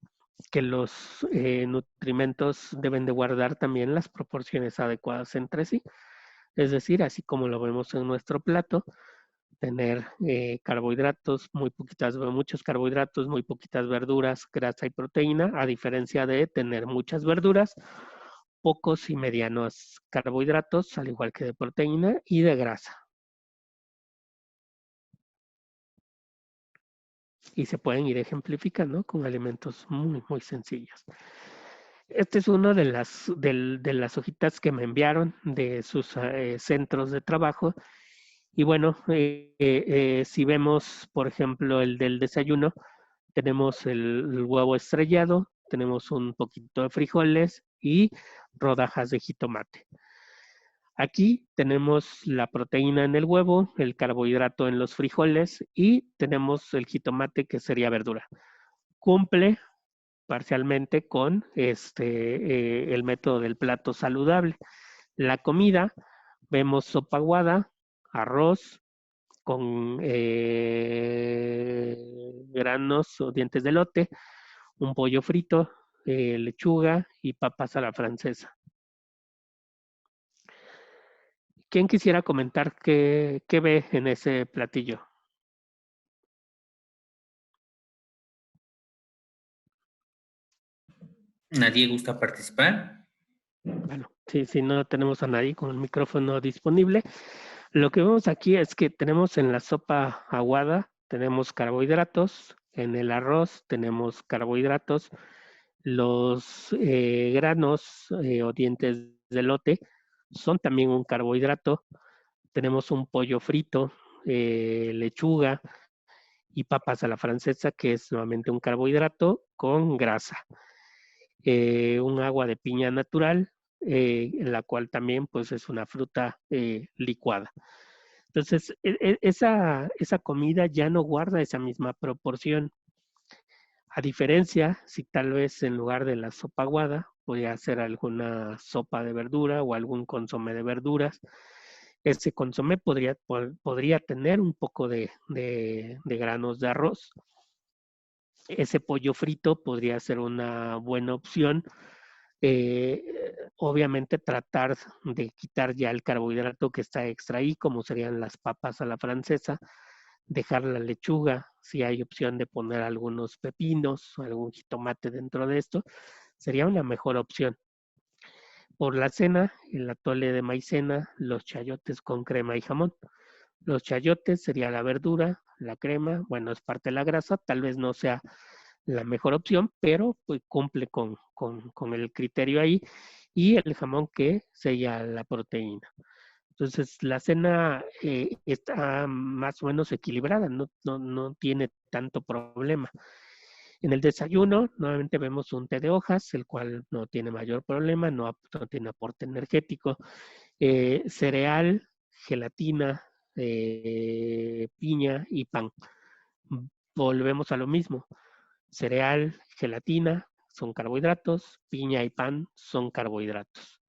que los nutrimentos deben de guardar también las proporciones adecuadas entre sí. Es decir, así como lo vemos en nuestro plato, tener carbohidratos, muchos carbohidratos, muy poquitas verduras, grasa y proteína, a diferencia de tener muchas verduras, pocos y medianos carbohidratos, al igual que de proteína y de grasa. Y se pueden ir ejemplificando con alimentos muy, muy sencillos. Este es uno de las hojitas que me enviaron de sus centros de trabajo. Y bueno, si vemos, por ejemplo, el del desayuno, tenemos el huevo estrellado, tenemos un poquito de frijoles y rodajas de jitomate. Aquí tenemos la proteína en el huevo, el carbohidrato en los frijoles y tenemos el jitomate, que sería verdura. Cumple parcialmente con el método del plato saludable. La comida, vemos sopa aguada, arroz con granos o dientes de elote, un pollo frito, lechuga y papas a la francesa. ¿Quién quisiera comentar qué ve en ese platillo? ¿Nadie gusta participar? Bueno, si no tenemos a nadie con el micrófono disponible, lo que vemos aquí es que tenemos en la sopa aguada, tenemos carbohidratos, en el arroz tenemos carbohidratos, los granos o dientes de elote son también un carbohidrato, tenemos un pollo frito, lechuga, y papas a la francesa, que es nuevamente un carbohidrato con grasa. Un agua de piña natural, en la cual también pues es una fruta licuada. Entonces, esa comida ya no guarda esa misma proporción. A diferencia, si tal vez en lugar de la sopa aguada, podría hacer alguna sopa de verdura o algún consomé de verduras. Ese consomé podría tener un poco de granos de arroz. Ese pollo frito podría ser una buena opción. Obviamente tratar de quitar ya el carbohidrato que está extra ahí, como serían las papas a la francesa, dejar la lechuga, si hay opción de poner algunos pepinos o algún jitomate dentro de esto, sería una mejor opción. Por la cena, el atole de maicena, los chayotes con crema y jamón. Los chayotes sería la verdura, la crema, bueno, es parte de la grasa, tal vez no sea la mejor opción, pero pues cumple con el criterio ahí, y el jamón que sella la proteína. Entonces, la cena está más o menos equilibrada, no tiene tanto problema. En el desayuno, nuevamente vemos un té de hojas, el cual no tiene mayor problema, no tiene aporte energético. Cereal, gelatina, piña y pan. Volvemos a lo mismo. Cereal, gelatina son carbohidratos, piña y pan son carbohidratos.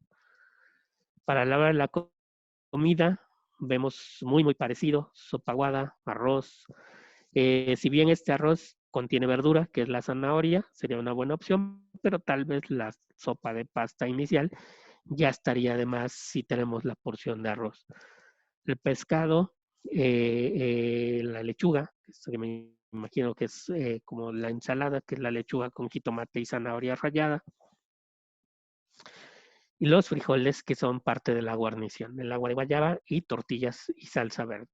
Para la hora de la comida, vemos muy parecido, sopa aguada, arroz. Si bien este arroz contiene verdura, que es la zanahoria, sería una buena opción, pero tal vez la sopa de pasta inicial ya estaría de más si tenemos la porción de arroz. El pescado, la lechuga, que me imagino que es como la ensalada, que es la lechuga con jitomate y zanahoria rallada. Y los frijoles, que son parte de la guarnición, el agua de guayaba y tortillas y salsa verde.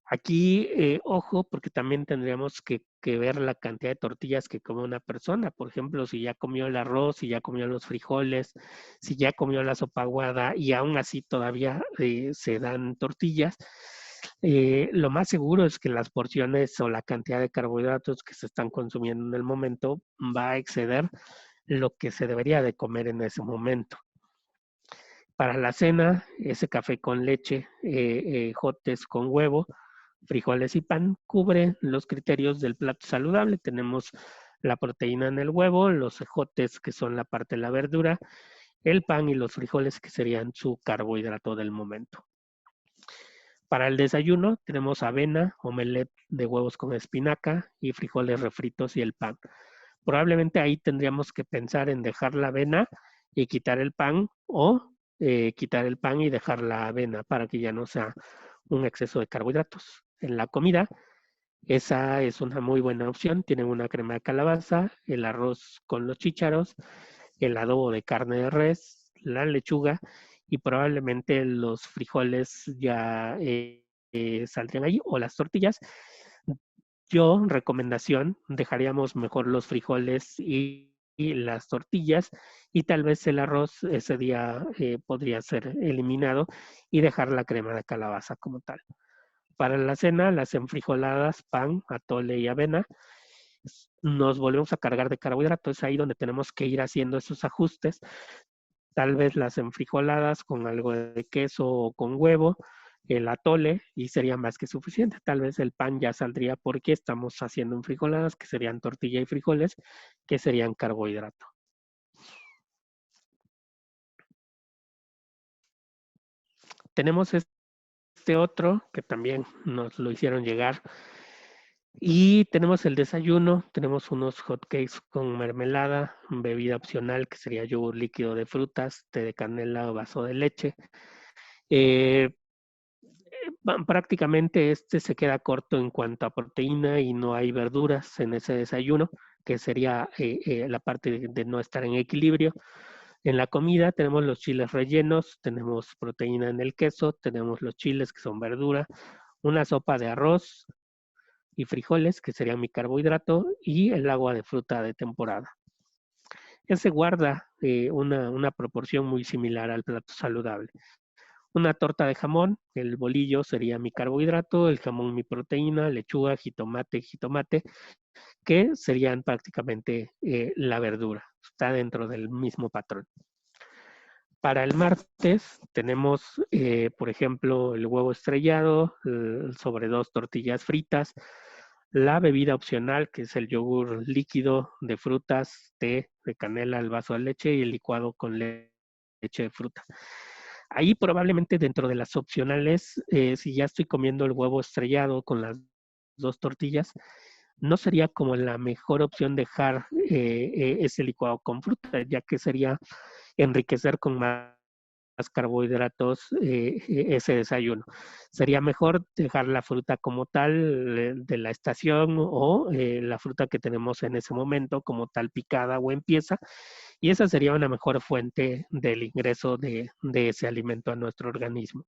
Aquí, ojo, porque también tendríamos que ver la cantidad de tortillas que come una persona. Por ejemplo, si ya comió el arroz, si ya comió los frijoles, si ya comió la sopa aguada y aún así todavía se dan tortillas, lo más seguro es que las porciones o la cantidad de carbohidratos que se están consumiendo en el momento va a exceder lo que se debería de comer en ese momento. Para la cena, ese café con leche, jotes con huevo, frijoles y pan, cubre los criterios del plato saludable. Tenemos la proteína en el huevo, los ejotes, que son la parte de la verdura, el pan y los frijoles, que serían su carbohidrato del momento. Para el desayuno tenemos avena, omelette de huevos con espinaca y frijoles refritos y el pan. Probablemente ahí tendríamos que pensar en dejar la avena y quitar el pan, o quitar el pan y dejar la avena para que ya no sea un exceso de carbohidratos. En la comida, esa es una muy buena opción. Tienen una crema de calabaza, el arroz con los chícharos, el adobo de carne de res, la lechuga y probablemente los frijoles ya saldrían ahí, o las tortillas. Yo, recomendación, dejaríamos mejor los frijoles y las tortillas, y tal vez el arroz ese día podría ser eliminado y dejar la crema de calabaza como tal. Para la cena, las enfrijoladas, pan, atole y avena, nos volvemos a cargar de carbohidratos. Es ahí donde tenemos que ir haciendo esos ajustes. Tal vez las enfrijoladas con algo de queso o con huevo, el atole, y sería más que suficiente. Tal vez el pan ya saldría porque estamos haciendo enfrijoladas, que serían tortilla y frijoles, que serían carbohidrato. Tenemos este otro que también nos lo hicieron llegar. Y tenemos el desayuno, tenemos unos hotcakes con mermelada, bebida opcional que sería yogur líquido de frutas, té de canela o vaso de leche. Prácticamente este se queda corto en cuanto a proteína y no hay verduras en ese desayuno, que sería la parte de no estar en equilibrio. En la comida tenemos los chiles rellenos, tenemos proteína en el queso, tenemos los chiles que son verdura, una sopa de arroz y frijoles, que sería mi carbohidrato, y el agua de fruta de temporada. Ya se guarda una proporción muy similar al plato saludable. Una torta de jamón, el bolillo sería mi carbohidrato, el jamón mi proteína, lechuga, jitomate, que serían prácticamente la verdura. Está dentro del mismo patrón. Para el martes tenemos, por ejemplo, el huevo estrellado sobre 2 tortillas fritas, la bebida opcional, que es el yogur líquido de frutas, té de canela, el vaso de leche y el licuado con leche de fruta. Ahí probablemente dentro de las opcionales, si ya estoy comiendo el huevo estrellado con las 2 tortillas, no sería como la mejor opción dejar ese licuado con fruta, ya que sería enriquecer con más carbohidratos ese desayuno. Sería mejor dejar la fruta como tal de la estación o la fruta que tenemos en ese momento como tal picada o en pieza, y esa sería una mejor fuente del ingreso de ese alimento a nuestro organismo,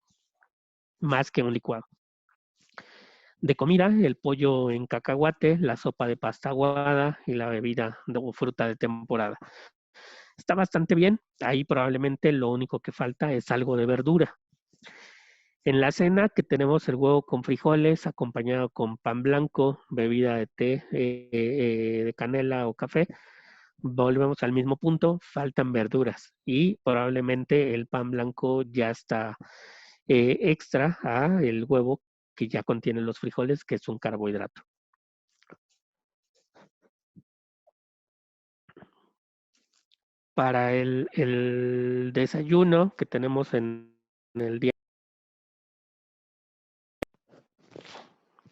más que un licuado. De comida, el pollo en cacahuate, la sopa de pasta aguada y la bebida o fruta de temporada. Está bastante bien. Ahí probablemente lo único que falta es algo de verdura. En la cena, que tenemos el huevo con frijoles acompañado con pan blanco, bebida de té de canela o café, volvemos al mismo punto, faltan verduras y probablemente el pan blanco ya está extra a el huevo que ya contiene los frijoles, que es un carbohidrato. Para el desayuno que tenemos en el día,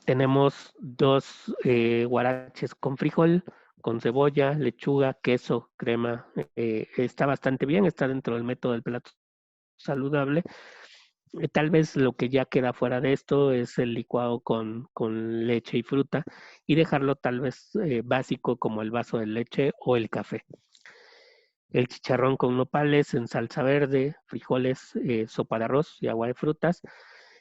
tenemos 2 guaraches con frijol, con cebolla, lechuga, queso, crema. Está bastante bien, está dentro del método del plato saludable. Tal vez lo que ya queda fuera de esto es el licuado con leche y fruta y dejarlo tal vez básico como el vaso de leche o el café. El chicharrón con nopales en salsa verde, frijoles, sopa de arroz y agua de frutas.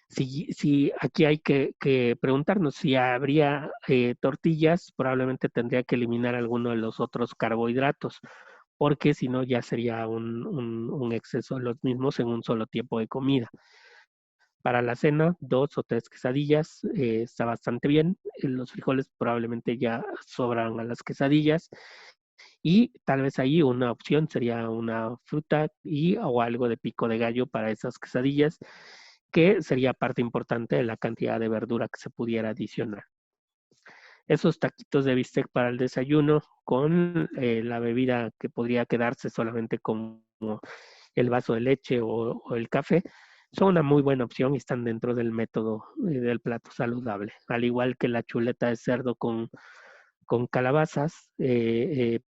Si aquí hay que preguntarnos si habría tortillas, probablemente tendría que eliminar alguno de los otros carbohidratos, porque si no ya sería un exceso de los mismos en un solo tiempo de comida. Para la cena, 2 o 3 quesadillas, está bastante bien. Los frijoles probablemente ya sobran a las quesadillas. Y tal vez ahí una opción sería una fruta o algo de pico de gallo para esas quesadillas, que sería parte importante de la cantidad de verdura que se pudiera adicionar. Esos taquitos de bistec para el desayuno con la bebida que podría quedarse solamente como el vaso de leche o el café, son una muy buena opción y están dentro del método del plato saludable. Al igual que la chuleta de cerdo con calabazas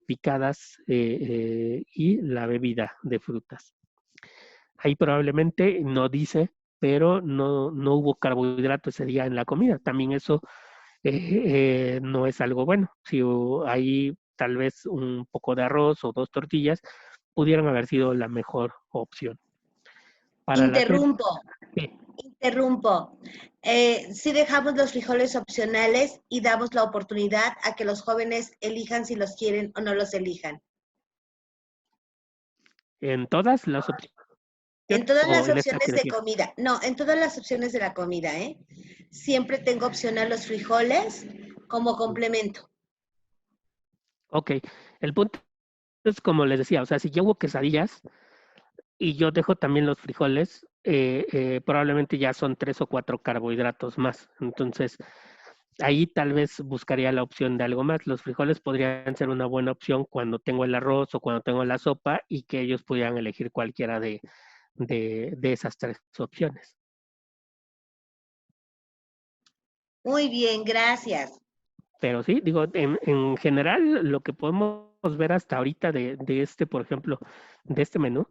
picadas y la bebida de frutas. Ahí probablemente no dice, pero no hubo carbohidrato ese día en la comida. También eso no es algo bueno. Si hay tal vez un poco de arroz o 2 tortillas, pudieran haber sido la mejor opción. Para la cena, Interrumpo, sí. interrumpo. Si dejamos los frijoles opcionales y damos la oportunidad a que los jóvenes elijan si los quieren o no los elijan. En todas las opciones En todas o las en esta que opciones de decía. comida, no, en todas las opciones de la comida, ¿eh? Siempre tengo opcional los frijoles como complemento. Ok, el punto es como les decía, o sea, si llevo quesadillas y yo dejo también los frijoles, probablemente ya son 3 o 4 carbohidratos más. Entonces, ahí tal vez buscaría la opción de algo más. Los frijoles podrían ser una buena opción cuando tengo el arroz o cuando tengo la sopa y que ellos pudieran elegir cualquiera de esas 3 opciones. Muy bien, gracias. Pero sí, digo, en general lo que podemos ver hasta ahorita de este, por ejemplo, de este menú,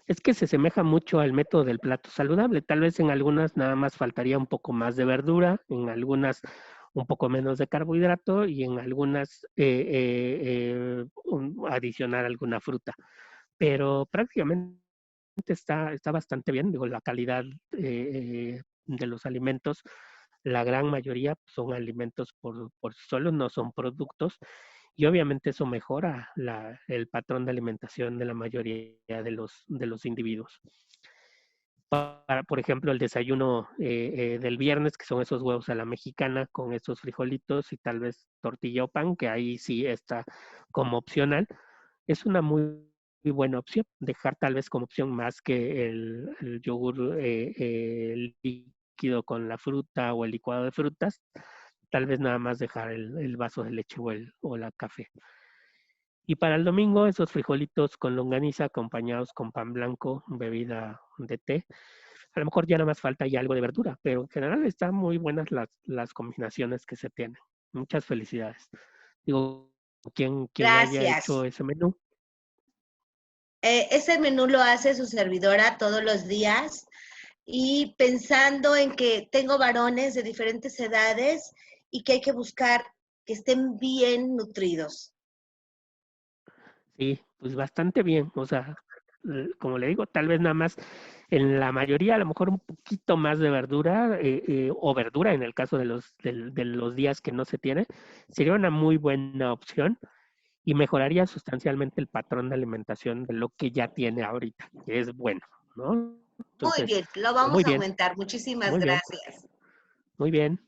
es que se asemeja mucho al método del plato saludable. Tal vez en algunas nada más faltaría un poco más de verdura, en algunas un poco menos de carbohidrato y en algunas adicionar alguna fruta. Pero prácticamente está bastante bien. Digo, la calidad de los alimentos, la gran mayoría son alimentos por sí solos, no son productos. Y obviamente eso mejora el patrón de alimentación de la mayoría de los individuos. para, por ejemplo, el desayuno del viernes, que son esos huevos a la mexicana con esos frijolitos y tal vez tortilla o pan, que ahí sí está como opcional. Es una muy buena opción. Dejar tal vez como opción más que el yogur líquido con la fruta o el licuado de frutas, tal vez nada más dejar el vaso de leche o la café. Y para el domingo, esos frijolitos con longaniza acompañados con pan blanco, bebida de té. A lo mejor ya nada más falta ya algo de verdura, pero en general están muy buenas las combinaciones que se tienen. Muchas felicidades. Digo, quien haya hecho Gracias. ese menú. Ese menú lo hace su servidora todos los días y pensando en que tengo varones de diferentes edades y que hay que buscar que estén bien nutridos. Sí, pues bastante bien. O sea, como le digo, tal vez nada más en la mayoría, a lo mejor un poquito más de verdura o verdura en el caso de los días que no se tiene, sería una muy buena opción y mejoraría sustancialmente el patrón de alimentación de lo que ya tiene ahorita, que es bueno, ¿no? Muy Entonces, bien, lo pues vamos a aumentar. Muchísimas muy bien, gracias. muy bien.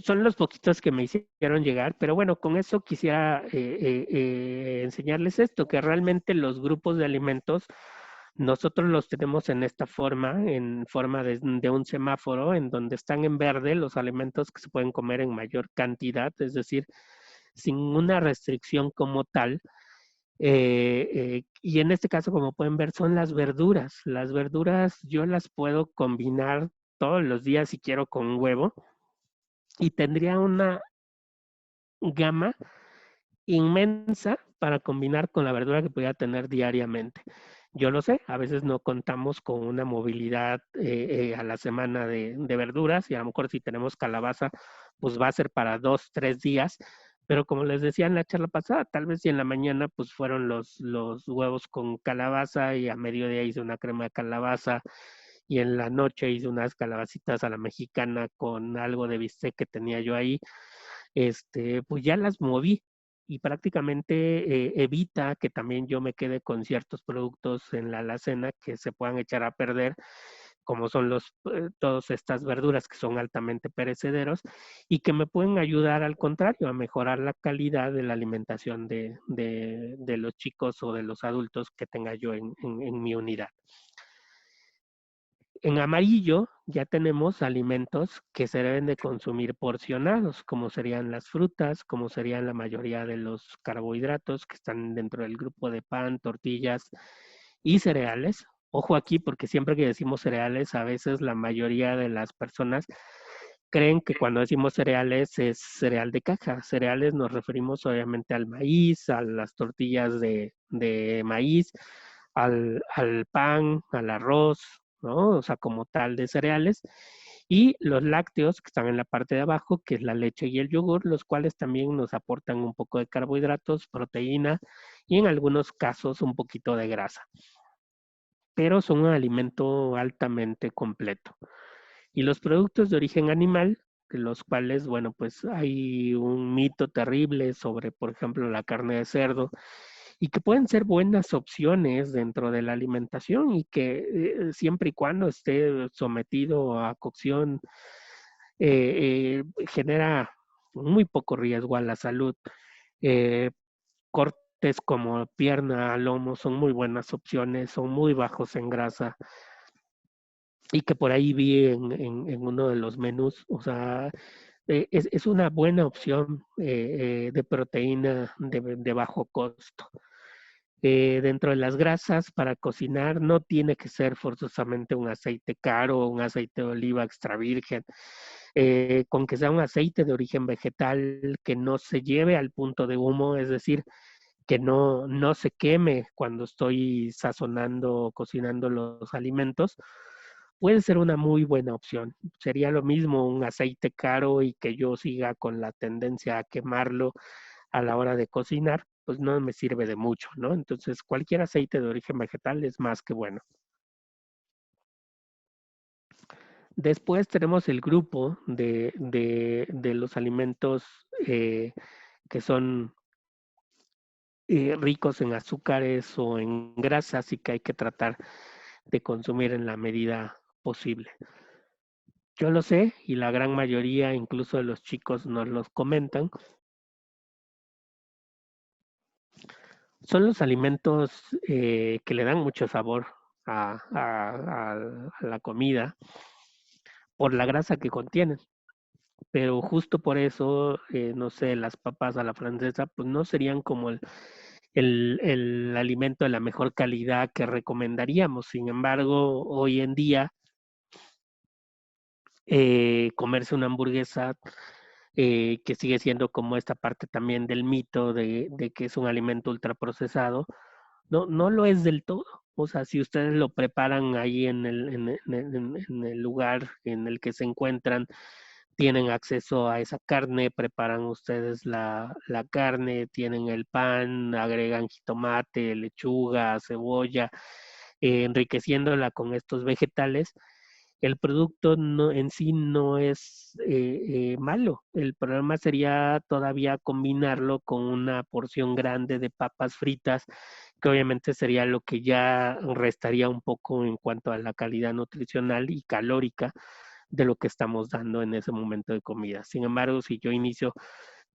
Son los poquitos que me hicieron llegar, pero bueno, con eso quisiera enseñarles esto, que realmente los grupos de alimentos nosotros los tenemos en forma de un semáforo, en donde están en verde los alimentos que se pueden comer en mayor cantidad, es decir, sin una restricción como tal. Y en este caso, como pueden ver, son las verduras. Las verduras yo las puedo combinar todos los días si quiero con huevo y tendría una gama inmensa para combinar con la verdura que pudiera tener diariamente. Yo lo sé, a veces no contamos con una movilidad a la semana de verduras y a lo mejor si tenemos calabaza, pues va a ser para 2, 3 días. Pero como les decía en la charla pasada, tal vez si en la mañana pues fueron los huevos con calabaza y a mediodía hice una crema de calabaza y en la noche hice unas calabacitas a la mexicana con algo de bistec que tenía yo ahí, pues ya las moví y prácticamente evita que también yo me quede con ciertos productos en la alacena que se puedan echar a perder, como son todas estas verduras que son altamente perecederos y que me pueden ayudar al contrario a mejorar la calidad de la alimentación de los chicos o de los adultos que tenga yo en mi unidad. En amarillo ya tenemos alimentos que se deben de consumir porcionados, como serían las frutas, como serían la mayoría de los carbohidratos que están dentro del grupo de pan, tortillas y cereales. Ojo aquí, porque siempre que decimos cereales, a veces la mayoría de las personas creen que cuando decimos cereales es cereal de caja. Cereales nos referimos obviamente al maíz, a las tortillas de maíz, al pan, al arroz, ¿no? O sea, como tal de cereales. Y los lácteos que están en la parte de abajo, que es la leche y el yogur, los cuales también nos aportan un poco de carbohidratos, proteína y en algunos casos un poquito de grasa. Pero son un alimento altamente completo. Y los productos de origen animal, de los cuales, bueno, pues hay un mito terrible sobre, por ejemplo, la carne de cerdo, y que pueden ser buenas opciones dentro de la alimentación y que siempre y cuando esté sometido a cocción, genera muy poco riesgo a la salud. Eh, Cortes como pierna, lomo son muy buenas opciones, son muy bajos en grasa y que por ahí vi en uno de los menús, o sea, es una buena opción de proteína de bajo costo. Dentro de las grasas para cocinar no tiene que ser forzosamente un aceite caro o un aceite de oliva extra virgen. Con que sea un aceite de origen vegetal que no se lleve al punto de humo, es decir, que no se queme cuando estoy sazonando o cocinando los alimentos, puede ser una muy buena opción. Sería lo mismo un aceite caro y que yo siga con la tendencia a quemarlo a la hora de cocinar, pues no me sirve de mucho, ¿no? Entonces, cualquier aceite de origen vegetal es más que bueno. Después tenemos el grupo de los alimentos que son ricos en azúcares o en grasas y que hay que tratar de consumir en la medida posible. Yo lo sé y la gran mayoría, incluso de los chicos, nos los comentan. Son los alimentos que le dan mucho sabor a la comida por la grasa que contienen. Pero justo por eso, no sé, las papas a la francesa, pues no serían como el alimento de la mejor calidad que recomendaríamos. Sin embargo, hoy en día, comerse una hamburguesa, que sigue siendo como esta parte también del mito de que es un alimento ultraprocesado, no lo es del todo. O sea, si ustedes lo preparan ahí en el lugar en el que se encuentran, tienen acceso a esa carne, preparan ustedes la carne, tienen el pan, agregan jitomate, lechuga, cebolla, enriqueciéndola con estos vegetales. El producto en sí no es malo. El problema sería todavía combinarlo con una porción grande de papas fritas, que obviamente sería lo que ya restaría un poco en cuanto a la calidad nutricional y calórica de lo que estamos dando en ese momento de comida. Sin embargo, si yo inicio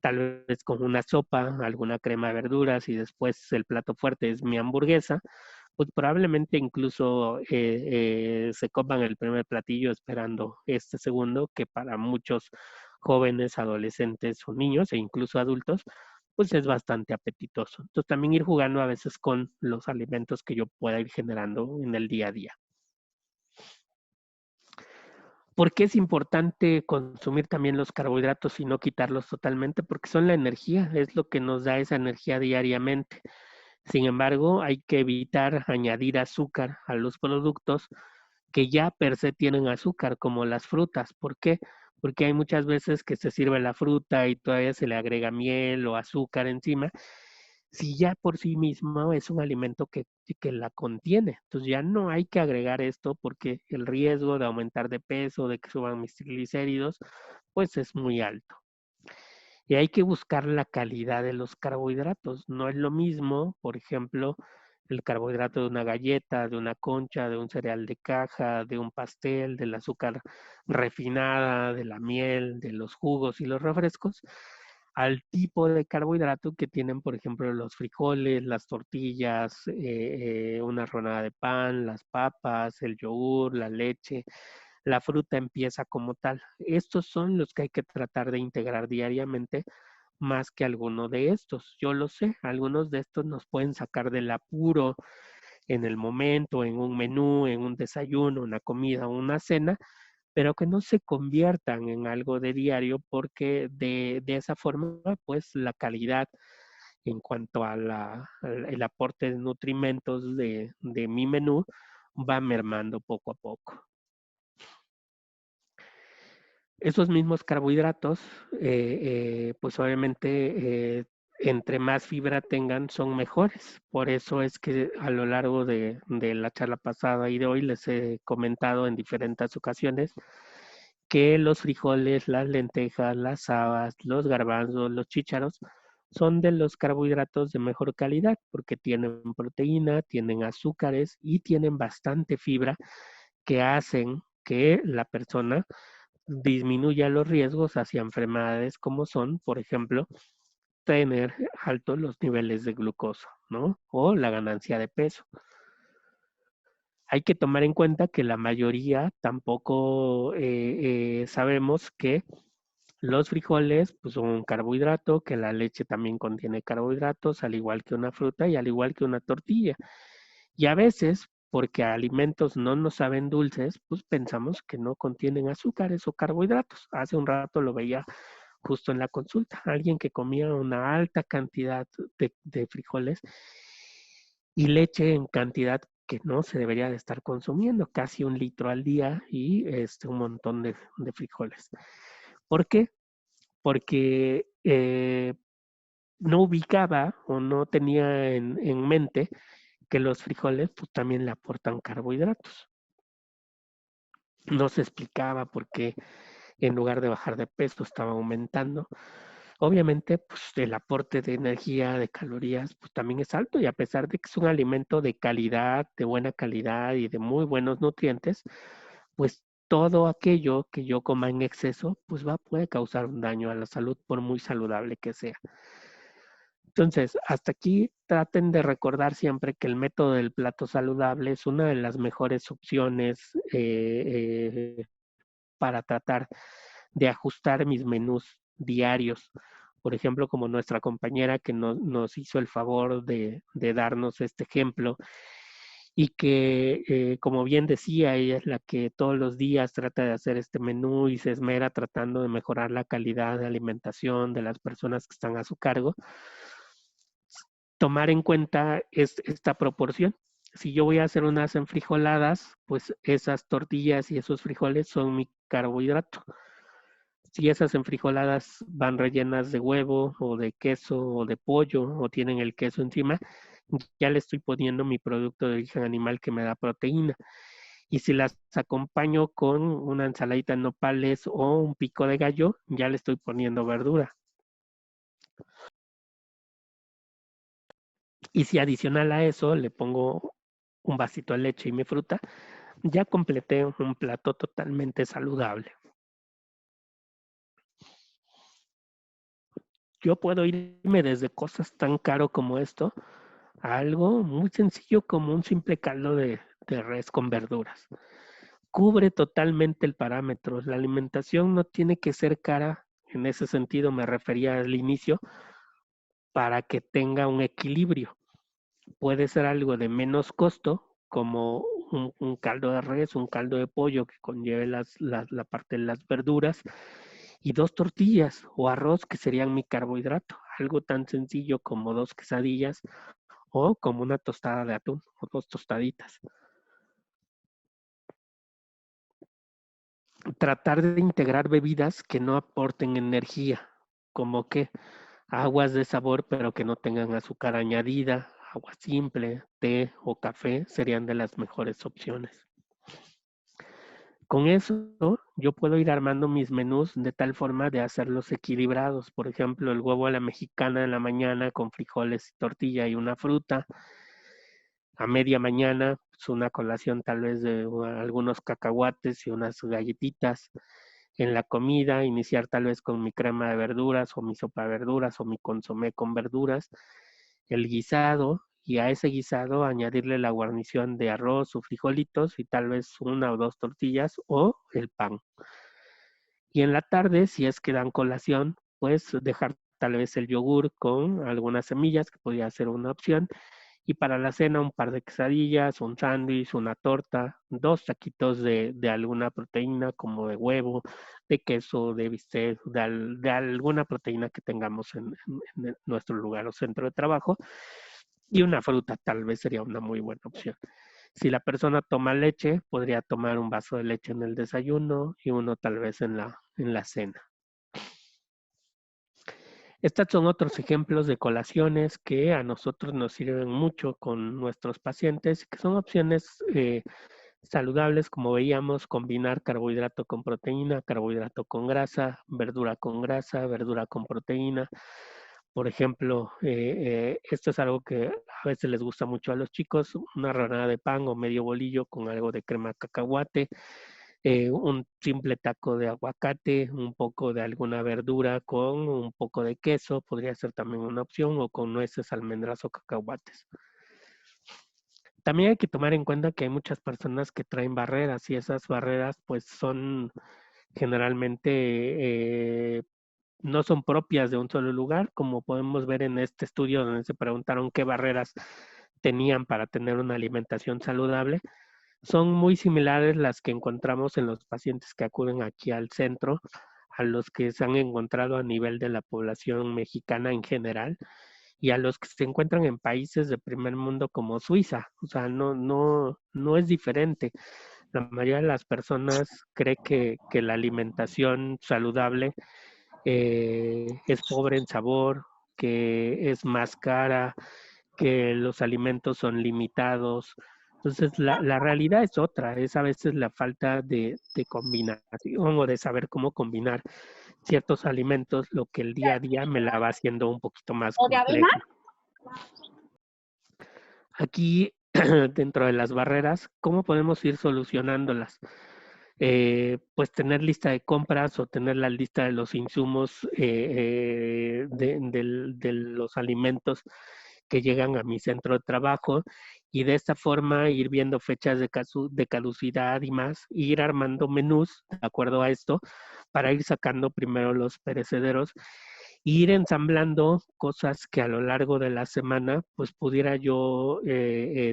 tal vez con una sopa, alguna crema de verduras y después el plato fuerte es mi hamburguesa, pues probablemente incluso se coman el primer platillo esperando este segundo, que para muchos jóvenes, adolescentes o niños e incluso adultos, pues es bastante apetitoso. Entonces también ir jugando a veces con los alimentos que yo pueda ir generando en el día a día. ¿Por qué es importante consumir también los carbohidratos y no quitarlos totalmente? Porque son la energía, es lo que nos da esa energía diariamente. Sin embargo, hay que evitar añadir azúcar a los productos que ya per se tienen azúcar, como las frutas. ¿Por qué? Porque hay muchas veces que se sirve la fruta y todavía se le agrega miel o azúcar encima, si ya por sí mismo es un alimento que la contiene. Entonces ya no hay que agregar esto porque el riesgo de aumentar de peso, de que suban mis triglicéridos, pues es muy alto. Y hay que buscar la calidad de los carbohidratos. No es lo mismo, por ejemplo, el carbohidrato de una galleta, de una concha, de un cereal de caja, de un pastel, del azúcar refinada, de la miel, de los jugos y los refrescos, al tipo de carbohidrato que tienen, por ejemplo, los frijoles, las tortillas, una ronada de pan, las papas, el yogur, la leche. La fruta empieza como tal. Estos son los que hay que tratar de integrar diariamente más que alguno de estos. Yo lo sé, algunos de estos nos pueden sacar del apuro en el momento, en un menú, en un desayuno, una comida, una cena, pero que no se conviertan en algo de diario porque de esa forma, pues la calidad en cuanto a el aporte de nutrimentos de mi menú va mermando poco a poco. Esos mismos carbohidratos, pues obviamente entre más fibra tengan son mejores. Por eso es que a lo largo de la charla pasada y de hoy les he comentado en diferentes ocasiones que los frijoles, las lentejas, las habas, los garbanzos, los chícharos son de los carbohidratos de mejor calidad porque tienen proteína, tienen azúcares y tienen bastante fibra que hacen que la persona disminuya los riesgos hacia enfermedades como son, por ejemplo, tener altos los niveles de glucosa, ¿no? O la ganancia de peso. Hay que tomar en cuenta que la mayoría tampoco sabemos que los frijoles pues, son un carbohidrato, que la leche también contiene carbohidratos, al igual que una fruta y al igual que una tortilla. Y a veces, porque alimentos no nos saben dulces, pues pensamos que no contienen azúcares o carbohidratos. Hace un rato lo veía justo en la consulta, alguien que comía una alta cantidad de frijoles y leche en cantidad que no se debería de estar consumiendo, casi 1 litro al día y un montón de frijoles. ¿Por qué? Porque no ubicaba o no tenía en mente que los frijoles pues, también le aportan carbohidratos. No se explicaba por qué en lugar de bajar de peso estaba aumentando. obviamente, pues el aporte de energía, de calorías, pues también es alto, y a pesar de que es un alimento de calidad, de buena calidad y de muy buenos nutrientes, pues todo aquello que yo coma en exceso, pues puede causar un daño a la salud, por muy saludable que sea. Entonces, hasta aquí traten de recordar siempre que el método del plato saludable es una de las mejores opciones para tratar de ajustar mis menús diarios. Por ejemplo, como nuestra compañera que nos hizo el favor de darnos este ejemplo, y que, como bien decía, ella es la que todos los días trata de hacer este menú y se esmera tratando de mejorar la calidad de alimentación de las personas que están a su cargo. Tomar en cuenta esta proporción. Si yo voy a hacer unas enfrijoladas, pues esas tortillas y esos frijoles son mi carbohidrato. Si esas enfrijoladas van rellenas de huevo o de queso o de pollo o tienen el queso encima, ya le estoy poniendo mi producto de origen animal que me da proteína. Y si las acompaño con una ensaladita de nopales o un pico de gallo, ya le estoy poniendo verdura. Y si adicional a eso le pongo un vasito de leche y mi fruta, ya completé un plato totalmente saludable. Yo puedo irme desde cosas tan caro como esto a algo muy sencillo como un simple caldo de res con verduras. Cubre totalmente el parámetro. La alimentación no tiene que ser cara, en ese sentido me refería al inicio, para que tenga un equilibrio. Puede ser algo de menos costo, como un caldo de res, un caldo de pollo que conlleve la parte de las verduras, y 2 tortillas o arroz que serían mi carbohidrato. Algo tan sencillo como 2 quesadillas o como una tostada de atún o 2 tostaditas. Tratar de integrar bebidas que no aporten energía, como que aguas de sabor pero que no tengan azúcar añadida, agua simple, té o café serían de las mejores opciones. Con eso yo puedo ir armando mis menús de tal forma de hacerlos equilibrados. Por ejemplo, el huevo a la mexicana en la mañana con frijoles y tortilla y una fruta. A media mañana, pues una colación tal vez de algunos cacahuates y unas galletitas. En la comida, iniciar tal vez con mi crema de verduras o mi sopa de verduras o mi consomé con verduras. El guisado, y a ese guisado añadirle la guarnición de arroz o frijolitos y tal vez 1 o 2 tortillas o el pan. Y en la tarde, si es que dan colación, pues dejar tal vez el yogur con algunas semillas, que podría ser una opción. Y para la cena, un par de quesadillas, un sándwich, una torta, 2 taquitos de alguna proteína, como de huevo, de queso, de bistec, de alguna proteína que tengamos en nuestro lugar o centro de trabajo. Y una fruta tal vez sería una muy buena opción. Si la persona toma leche, podría tomar un vaso de leche en el desayuno y uno tal vez en la cena. Estos son otros ejemplos de colaciones que a nosotros nos sirven mucho con nuestros pacientes, que son opciones saludables, como veíamos, combinar carbohidrato con proteína, carbohidrato con grasa, verdura con proteína. Por ejemplo, esto es algo que a veces les gusta mucho a los chicos, una rebanada de pan o medio bolillo con algo de crema de cacahuate, un simple taco de aguacate, un poco de alguna verdura con un poco de queso, podría ser también una opción, o con nueces, almendras o cacahuates. También hay que tomar en cuenta que hay muchas personas que traen barreras, y esas barreras pues son generalmente no son propias de un solo lugar, como podemos ver en este estudio donde se preguntaron qué barreras tenían para tener una alimentación saludable. Son muy similares las que encontramos en los pacientes que acuden aquí al centro, a los que se han encontrado a nivel de la población mexicana en general y a los que se encuentran en países de primer mundo como Suiza. O sea, no es diferente. La mayoría de las personas cree que la alimentación saludable es pobre en sabor, que es más cara, que los alimentos son limitados. Entonces, la realidad es otra, es a veces la falta de combinación o de saber cómo combinar ciertos alimentos, lo que el día a día me la va haciendo un poquito más ¿O de avena? compleja. Aquí, dentro de las barreras, ¿cómo podemos ir solucionándolas? Pues tener lista de compras o tener la lista de los insumos de los alimentos que llegan a mi centro de trabajo y de esta forma ir viendo fechas de caducidad y más, e ir armando menús de acuerdo a esto para ir sacando primero los perecederos e ir ensamblando cosas que a lo largo de la semana pues pudiera yo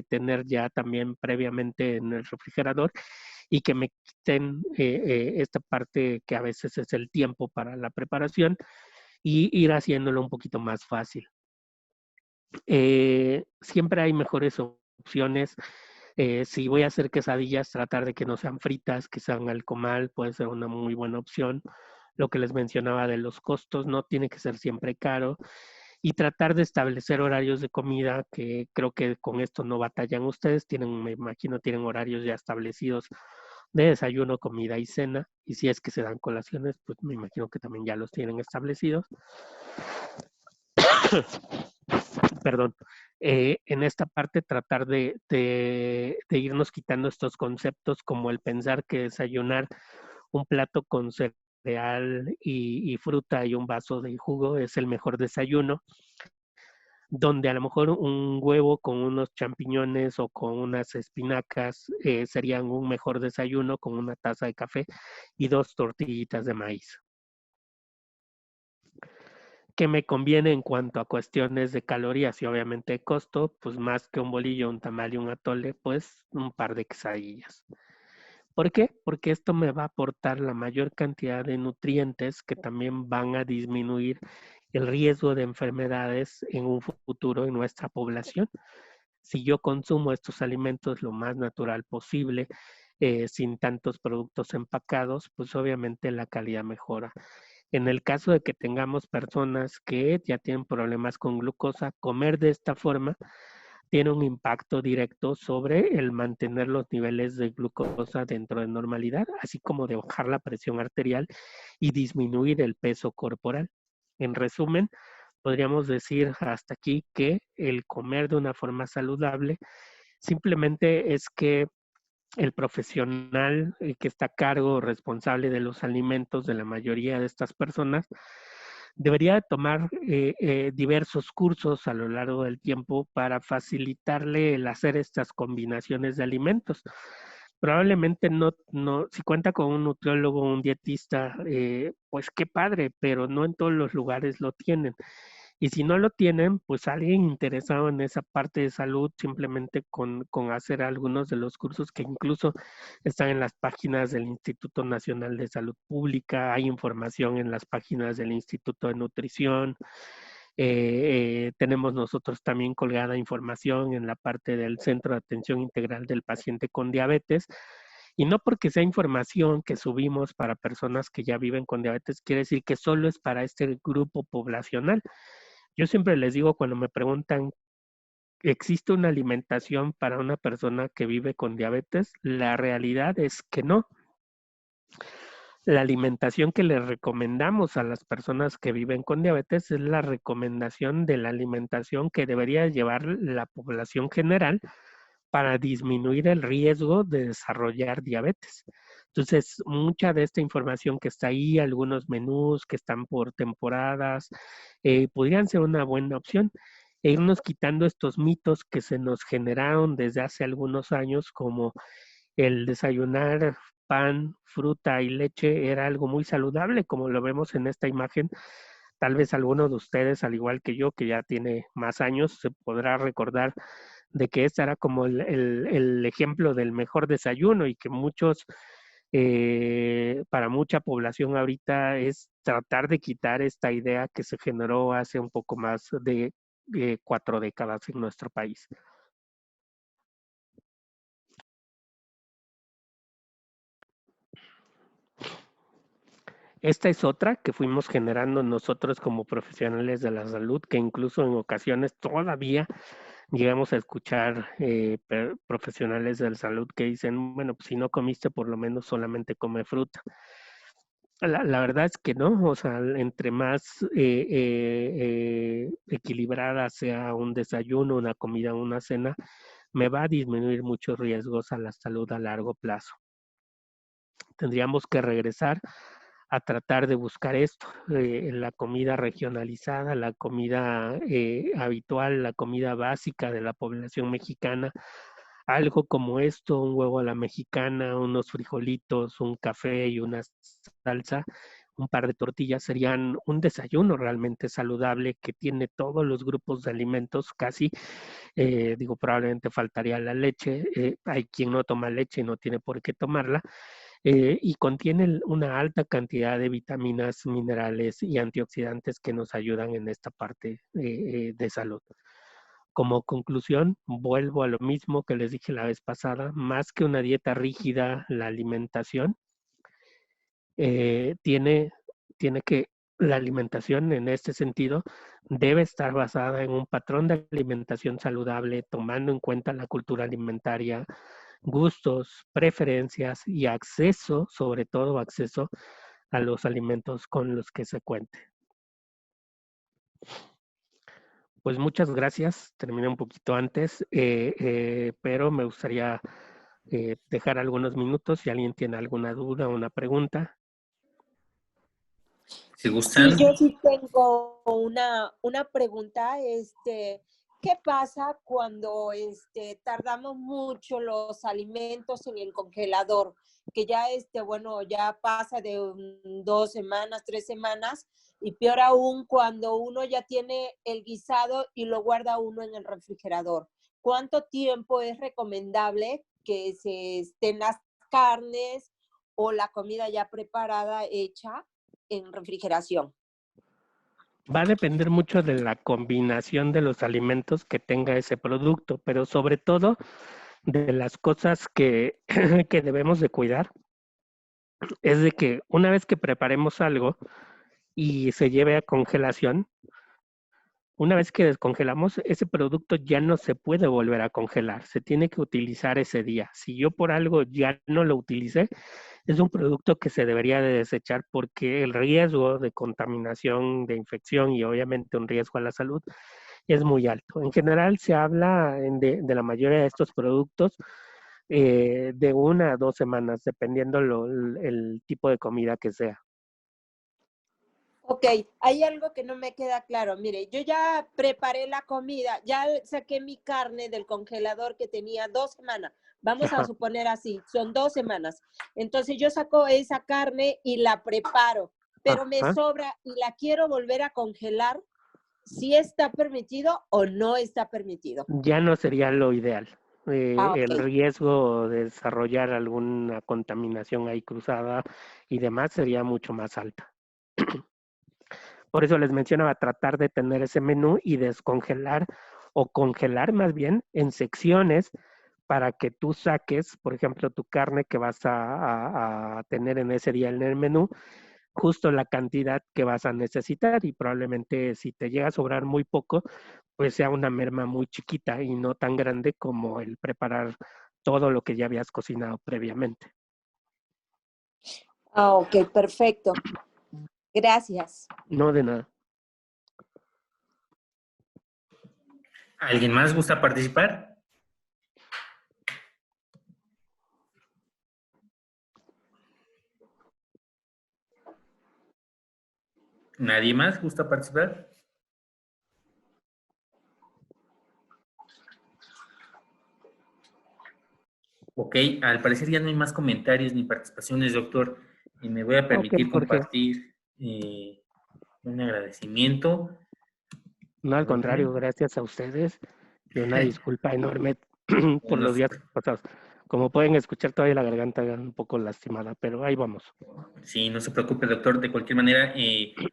tener ya también previamente en el refrigerador y que me quiten esta parte que a veces es el tiempo para la preparación y ir haciéndolo un poquito más fácil. Siempre hay mejores opciones. Si voy a hacer quesadillas, tratar de que no sean fritas, que sean al comal, puede ser una muy buena opción. Lo que les mencionaba de los costos, no tiene que ser siempre caro. Y tratar de establecer horarios de comida, que creo que con esto no batallan ustedes. Me imagino, tienen horarios ya establecidos de desayuno, comida y cena. Y si es que se dan colaciones, pues me imagino que también ya los tienen establecidos. Perdón, en esta parte tratar de irnos quitando estos conceptos como el pensar que desayunar un plato con cereal y fruta y un vaso de jugo es el mejor desayuno, donde a lo mejor un huevo con unos champiñones o con unas espinacas serían un mejor desayuno con una taza de café y 2 tortillitas de maíz. ¿Qué me conviene en cuanto a cuestiones de calorías y obviamente de costo? Pues más que un bolillo, un tamal y un atole, pues un par de quesadillas. ¿Por qué? Porque esto me va a aportar la mayor cantidad de nutrientes que también van a disminuir el riesgo de enfermedades en un futuro en nuestra población. Si yo consumo estos alimentos lo más natural posible, sin tantos productos empacados, pues obviamente la calidad mejora. En el caso de que tengamos personas que ya tienen problemas con glucosa, comer de esta forma tiene un impacto directo sobre el mantener los niveles de glucosa dentro de normalidad, así como de bajar la presión arterial y disminuir el peso corporal. En resumen, podríamos decir hasta aquí que el comer de una forma saludable simplemente es que el profesional que está a cargo o responsable de los alimentos de la mayoría de estas personas debería de tomar diversos cursos a lo largo del tiempo para facilitarle el hacer estas combinaciones de alimentos. Probablemente si cuenta con un nutriólogo o un dietista, pues qué padre, pero no en todos los lugares lo tienen. Y si no lo tienen, pues alguien interesado en esa parte de salud, simplemente con hacer algunos de los cursos que incluso están en las páginas del Instituto Nacional de Salud Pública, hay información en las páginas del Instituto de Nutrición. Tenemos nosotros también colgada información en la parte del Centro de Atención Integral del Paciente con Diabetes. Y no porque sea información que subimos para personas que ya viven con diabetes, quiere decir que solo es para este grupo poblacional. Yo siempre les digo cuando me preguntan, ¿existe una alimentación para una persona que vive con diabetes? La realidad es que no. La alimentación que les recomendamos a las personas que viven con diabetes es la recomendación de la alimentación que debería llevar la población general para disminuir el riesgo de desarrollar diabetes. Entonces, mucha de esta información que está ahí, algunos menús que están por temporadas, podrían ser una buena opción. E irnos quitando estos mitos que se nos generaron desde hace algunos años, como el desayunar pan, fruta y leche era algo muy saludable, como lo vemos en esta imagen. Tal vez alguno de ustedes, al igual que yo, que ya tiene más años, se podrá recordar de que este era como el ejemplo del mejor desayuno y que para mucha población ahorita es tratar de quitar esta idea que se generó hace un poco más de 4 décadas en nuestro país. Esta es otra que fuimos generando nosotros como profesionales de la salud, que incluso en ocasiones todavía llegamos a escuchar profesionales de la salud que dicen, bueno, pues si no comiste, por lo menos solamente come fruta. La verdad es que no, o sea, entre más equilibrada sea un desayuno, una comida, una cena, me va a disminuir muchos riesgos a la salud a largo plazo. Tendríamos que regresar a tratar de buscar esto, la comida regionalizada, la comida habitual, la comida básica de la población mexicana, algo como esto, un huevo a la mexicana, unos frijolitos, un café y una salsa, un par de tortillas serían un desayuno realmente saludable que tiene todos los grupos de alimentos casi. Digo, probablemente faltaría la leche, hay quien no toma leche y no tiene por qué tomarla, y contiene una alta cantidad de vitaminas, minerales y antioxidantes que nos ayudan en esta parte de salud. Como conclusión, vuelvo a lo mismo que les dije la vez pasada, más que una dieta rígida, la alimentación tiene que, la alimentación en este sentido debe estar basada en un patrón de alimentación saludable, tomando en cuenta la cultura alimentaria, gustos, preferencias y acceso, sobre todo acceso a los alimentos con los que se cuente. Pues muchas gracias, terminé un poquito antes, pero me gustaría dejar algunos minutos si alguien tiene alguna duda o una pregunta. Si Sí, gustan. yo sí tengo una pregunta, ¿qué pasa cuando tardamos mucho los alimentos en el congelador? Que ya bueno, ya pasa de 2 semanas, 3 semanas, y peor aún cuando uno ya tiene el guisado y lo guarda uno en el refrigerador. ¿Cuánto tiempo es recomendable que se estén las carnes o la comida ya preparada, hecha, en refrigeración? Va a depender mucho de la combinación de los alimentos que tenga ese producto, pero sobre todo de las cosas que, que debemos de cuidar. Es de que una vez que preparemos algo y se lleve a congelación, una vez que descongelamos, ese producto ya no se puede volver a congelar, se tiene que utilizar ese día. Si yo por algo ya no lo utilicé, es un producto que se debería de desechar porque el riesgo de contaminación, de infección y obviamente un riesgo a la salud es muy alto. En general se habla de la mayoría de estos productos de 1 a 2 semanas, dependiendo el tipo de comida que sea. Ok, hay algo que no me queda claro. Mire, yo ya preparé la comida, ya saqué mi carne del congelador que tenía 2 semanas. Vamos a suponer así, son 2 semanas. Entonces yo saco esa carne y la preparo, pero me sobra y la quiero volver a congelar. ¿Sí está permitido o no está permitido? Ya no sería lo ideal. Okay. El riesgo de desarrollar alguna contaminación ahí cruzada y demás sería mucho más alta. Por eso les mencionaba tratar de tener ese menú y descongelar o congelar más bien en secciones para que tú saques, por ejemplo, tu carne que vas a tener en ese día en el menú, justo la cantidad que vas a necesitar y probablemente si te llega a sobrar muy poco, pues sea una merma muy chiquita y no tan grande como el preparar todo lo que ya habías cocinado previamente. Ok, perfecto. Gracias. No, de nada. ¿Alguien más gusta participar? ¿Nadie más gusta participar? Ok, al parecer ya no hay más comentarios ni participaciones, doctor. Y me voy a permitir compartir un agradecimiento. No, al contrario, gracias a ustedes y una disculpa enorme por los días pasados. Como pueden escuchar, todavía la garganta un poco lastimada, pero ahí vamos. Sí, no se preocupe, doctor. De cualquier manera,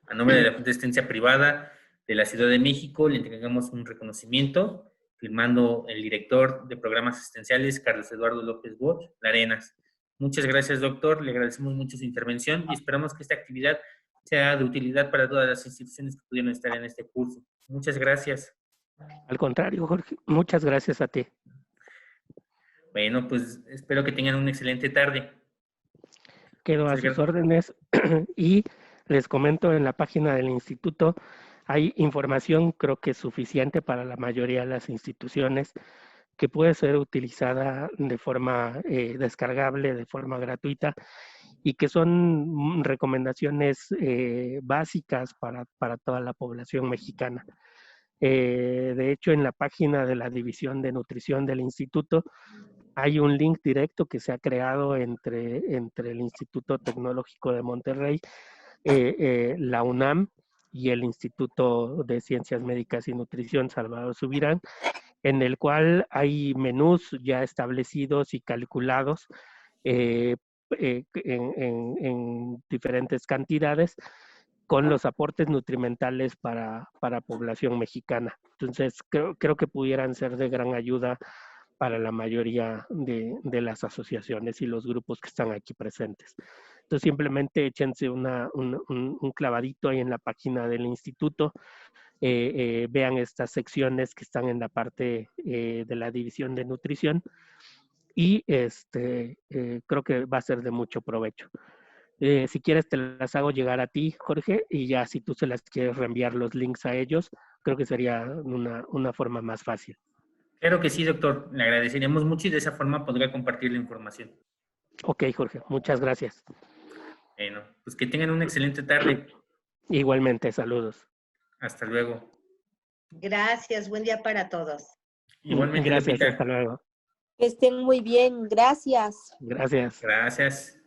a nombre de la Junta de Asistencia Privada de la Ciudad de México, le entregamos un reconocimiento firmando el director de programas asistenciales, Carlos Eduardo López Bosch, Larenas. Muchas gracias, doctor. Le agradecemos mucho su intervención y esperamos que esta actividad sea de utilidad para todas las instituciones que pudieron estar en este curso. Muchas gracias. Al contrario, Jorge, muchas gracias a ti. Bueno, pues espero que tengan una excelente tarde. Quedo a sus órdenes y les comento, en la página del instituto hay información, creo que suficiente para la mayoría de las instituciones, que puede ser utilizada de forma descargable, de forma gratuita, y que son recomendaciones básicas para toda la población mexicana. De hecho, en la página de la División de Nutrición del Instituto hay un link directo que se ha creado entre el Instituto Tecnológico de Monterrey, la UNAM y el Instituto de Ciencias Médicas y Nutrición Salvador Subirán, en el cual hay menús ya establecidos y calculados en diferentes cantidades con los aportes nutrimentales para población mexicana. Entonces, creo que pudieran ser de gran ayuda para la mayoría de las asociaciones y los grupos que están aquí presentes. Entonces, simplemente échense un clavadito ahí en la página del instituto, vean estas secciones que están en la parte de la División de Nutrición y creo que va a ser de mucho provecho. Si quieres te las hago llegar a ti, Jorge, y ya si tú se las quieres reenviar los links a ellos, creo que sería una forma más fácil. Claro que sí, doctor. Le agradeceríamos mucho y de esa forma podrá compartir la información. Ok, Jorge, muchas gracias. Bueno, pues que tengan una excelente tarde. Igualmente, saludos. Hasta luego. Gracias, buen día para todos. Igualmente, gracias, Lupita. hasta luego. Que estén muy bien, gracias. Gracias. Gracias.